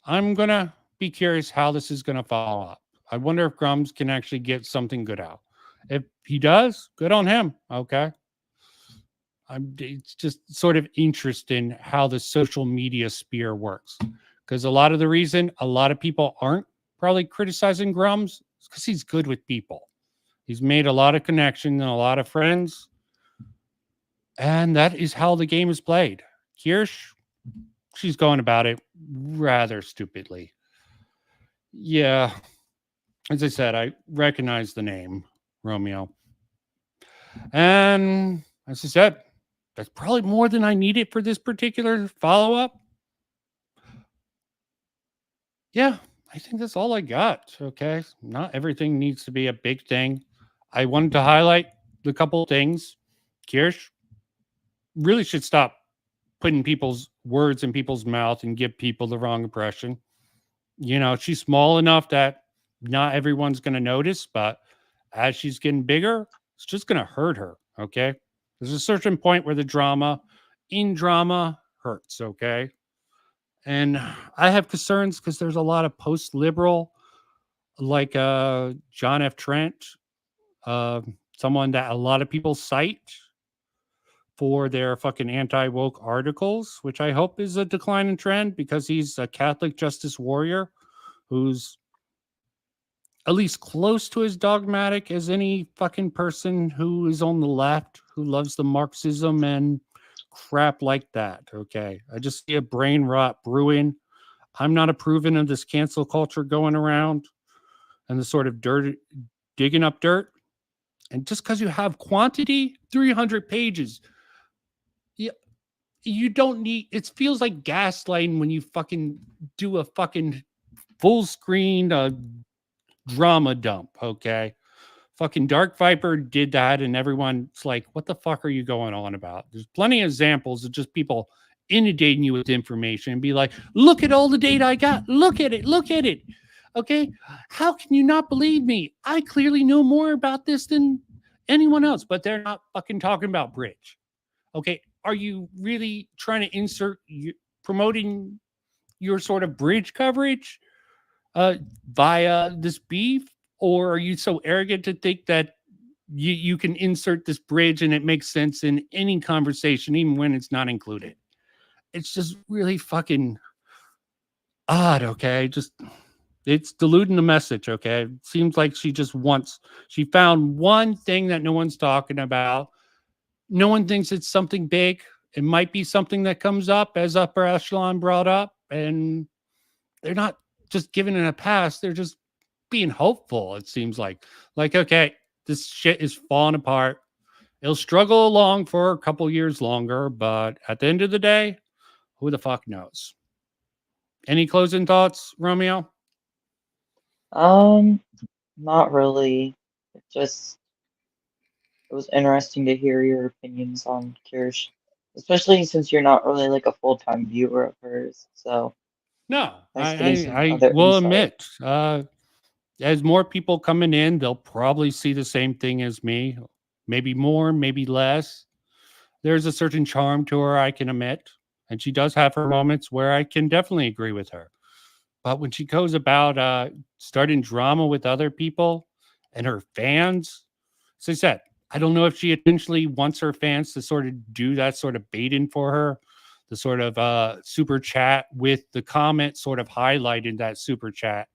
I'm going to be curious how this is going to follow up. I wonder if Grums can actually get something good out. If he does, good on him. Okay. It's just sort of interesting how the social media sphere works. Because a lot of the reason a lot of people aren't probably criticizing Grums is because he's good with people. He's made a lot of connections and a lot of friends. And that is how the game is played. Kirsch, she's going about it rather stupidly. Yeah. As I said, I recognize the name, Romeo. And as I said, that's probably more than I needed for this particular follow up. Yeah, I think that's all I got. Okay. Not everything needs to be a big thing. I wanted to highlight the couple things. Kirsch really should stop putting people's words in people's mouth and give people the wrong impression. You know, she's small enough that not everyone's going to notice, but as she's getting bigger, it's just going to hurt her. Okay. There's a certain point where the drama hurts. Okay. And I have concerns because there's a lot of post liberal, like John F. Trent, someone that a lot of people cite for their fucking anti-woke articles, which I hope is a declining trend because he's a Catholic justice warrior who's at least close to as dogmatic as any fucking person who is on the left who loves the Marxism and crap like that. Okay. I just see a brain rot brewing. I'm not approving of this cancel culture going around and the sort of dirt, digging up dirt. And just because you have quantity, 300 pages, you don't need, it feels like gaslighting when you fucking do a fucking full screen drama dump. Okay. Fucking Dark Viper did that, and everyone's like, what the fuck are you going on about? There's plenty of examples of just people inundating you with information and be like, look at all the data I got. Look at it. Look at it. Okay. How can you not believe me? I clearly know more about this than anyone else, but they're not fucking talking about Bridge. Okay. Are you really trying to insert promoting your sort of Bridge coverage via this beef? Or are you so arrogant to think that you can insert this Bridge and it makes sense in any conversation, even when it's not included? It's just really fucking odd, okay? Just, it's diluting the message, okay? It seems like she found one thing that no one's talking about. No one thinks it's something big. It might be something that comes up, as Upper Echelon brought up, and they're not just giving it a pass. They're just being hopeful, it seems like. Like, okay, this shit is falling apart. It'll struggle along for a couple years longer, but at the end of the day, who the fuck knows? Any closing thoughts, Romeo? Not really. It was interesting to hear your opinions on Kirsche, especially since you're not really like a full-time viewer of hers. So No, nice getting some I other will insight. admit, as more people coming in, they'll probably see the same thing as me. Maybe more, maybe less. There's a certain charm to her, I can admit. And she does have her moments where I can definitely agree with her. But when she goes about starting drama with other people and her fans, as I said, I don't know if she intentionally wants her fans to sort of do that sort of baiting for her, the sort of super chat with the comment sort of highlighting that super chat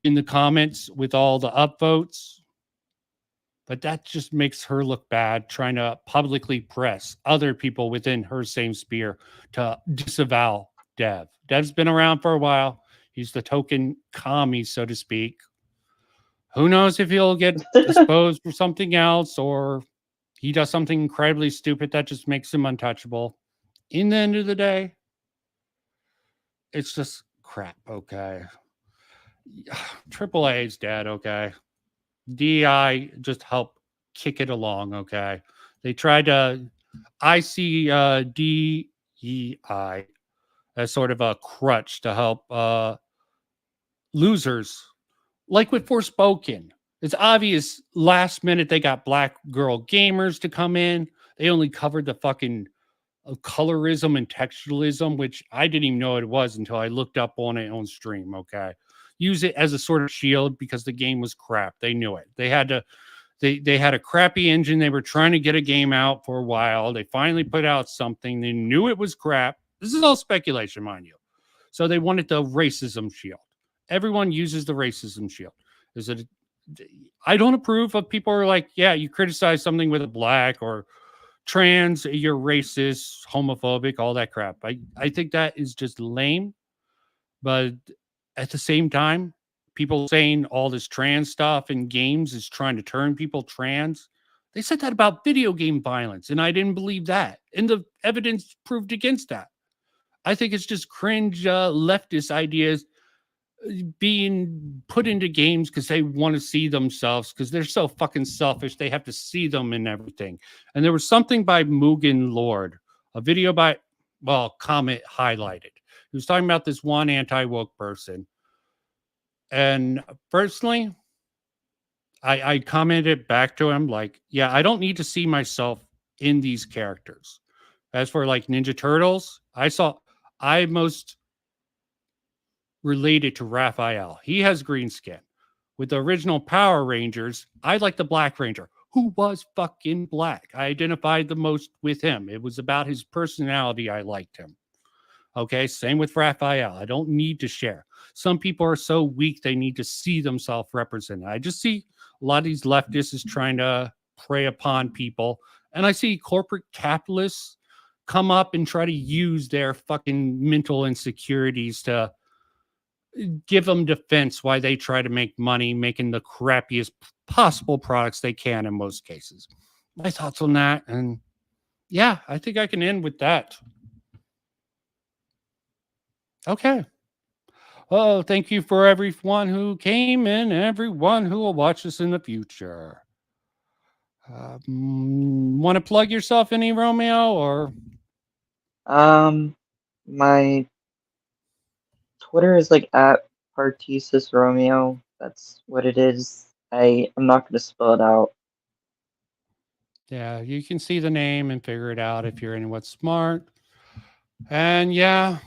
in the comments with all the upvotes. But that just makes her look bad, trying to publicly press other people within her same sphere to disavow Dev. Dev's been around for a while. He's the token commie, so to speak. Who knows if he'll get exposed for something else or he does something incredibly stupid that just makes him untouchable. In the end of the day, it's just crap, okay? AAA is dead, okay? DI just help kick it along, okay? They tried to, I see DEI as sort of a crutch to help losers, like with Forspoken. It's obvious last minute they got black girl gamers to come in. They only covered the fucking colorism and textualism, which I didn't even know what it was until I looked up on it on stream, okay? Use it as a sort of shield because the game was crap. They knew it. They had to, they had a crappy engine. They were trying to get a game out for a while. They finally put out something. They knew it was crap. This is all speculation, mind you. So they wanted the racism shield. Everyone uses the racism shield. Is it? I don't approve of people who are like, yeah, you criticize something with a black or trans, you're racist, homophobic, all that crap. I think that is just lame. But at the same time, people saying all this trans stuff in games is trying to turn people trans. They said that about video game violence, and I didn't believe that. And the evidence proved against that. I think it's just cringe leftist ideas being put into games because they want to see themselves, because they're so fucking selfish. They have to see them in everything. And there was something by Mugen Lord, a video by, well, Comet highlighted. He was talking about this one anti-woke person. And personally, I commented back to him like, yeah, I don't need to see myself in these characters. As for like Ninja Turtles, I most related to Raphael. He has green skin. With the original Power Rangers, I like the Black Ranger, who was fucking black. I identified the most with him. It was about his personality. I liked him. Okay, same with Raphael. I don't need to share. Some people are so weak they need to see themselves represented. I just see a lot of these leftists is trying to prey upon people, and I see corporate capitalists come up and try to use their fucking mental insecurities to give them defense why they try to make money making the crappiest possible products they can in most cases. My thoughts on that, and yeah, I think I can end with that. Okay. Well, thank you for everyone who came and everyone who will watch us in the future. Want to plug yourself any, Romeo, or? My Twitter is like at Partisis Romeo. That's what it is. I'm not gonna spell it out. Yeah, you can see the name and figure it out if you're anyone smart. And yeah,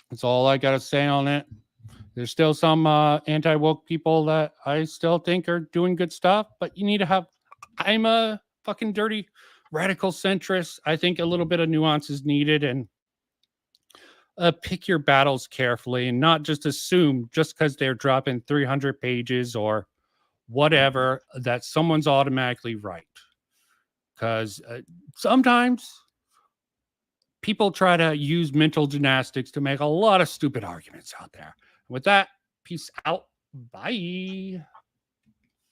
that's all I gotta say on it. There's still some anti-woke people that I still think are doing good stuff, but you need to have. I'm a fucking dirty radical centrist. I think a little bit of nuance is needed, and pick your battles carefully and not just assume just because they're dropping 300 pages or whatever that someone's automatically right. Because sometimes people try to use mental gymnastics to make a lot of stupid arguments out there. With that, peace out. Bye.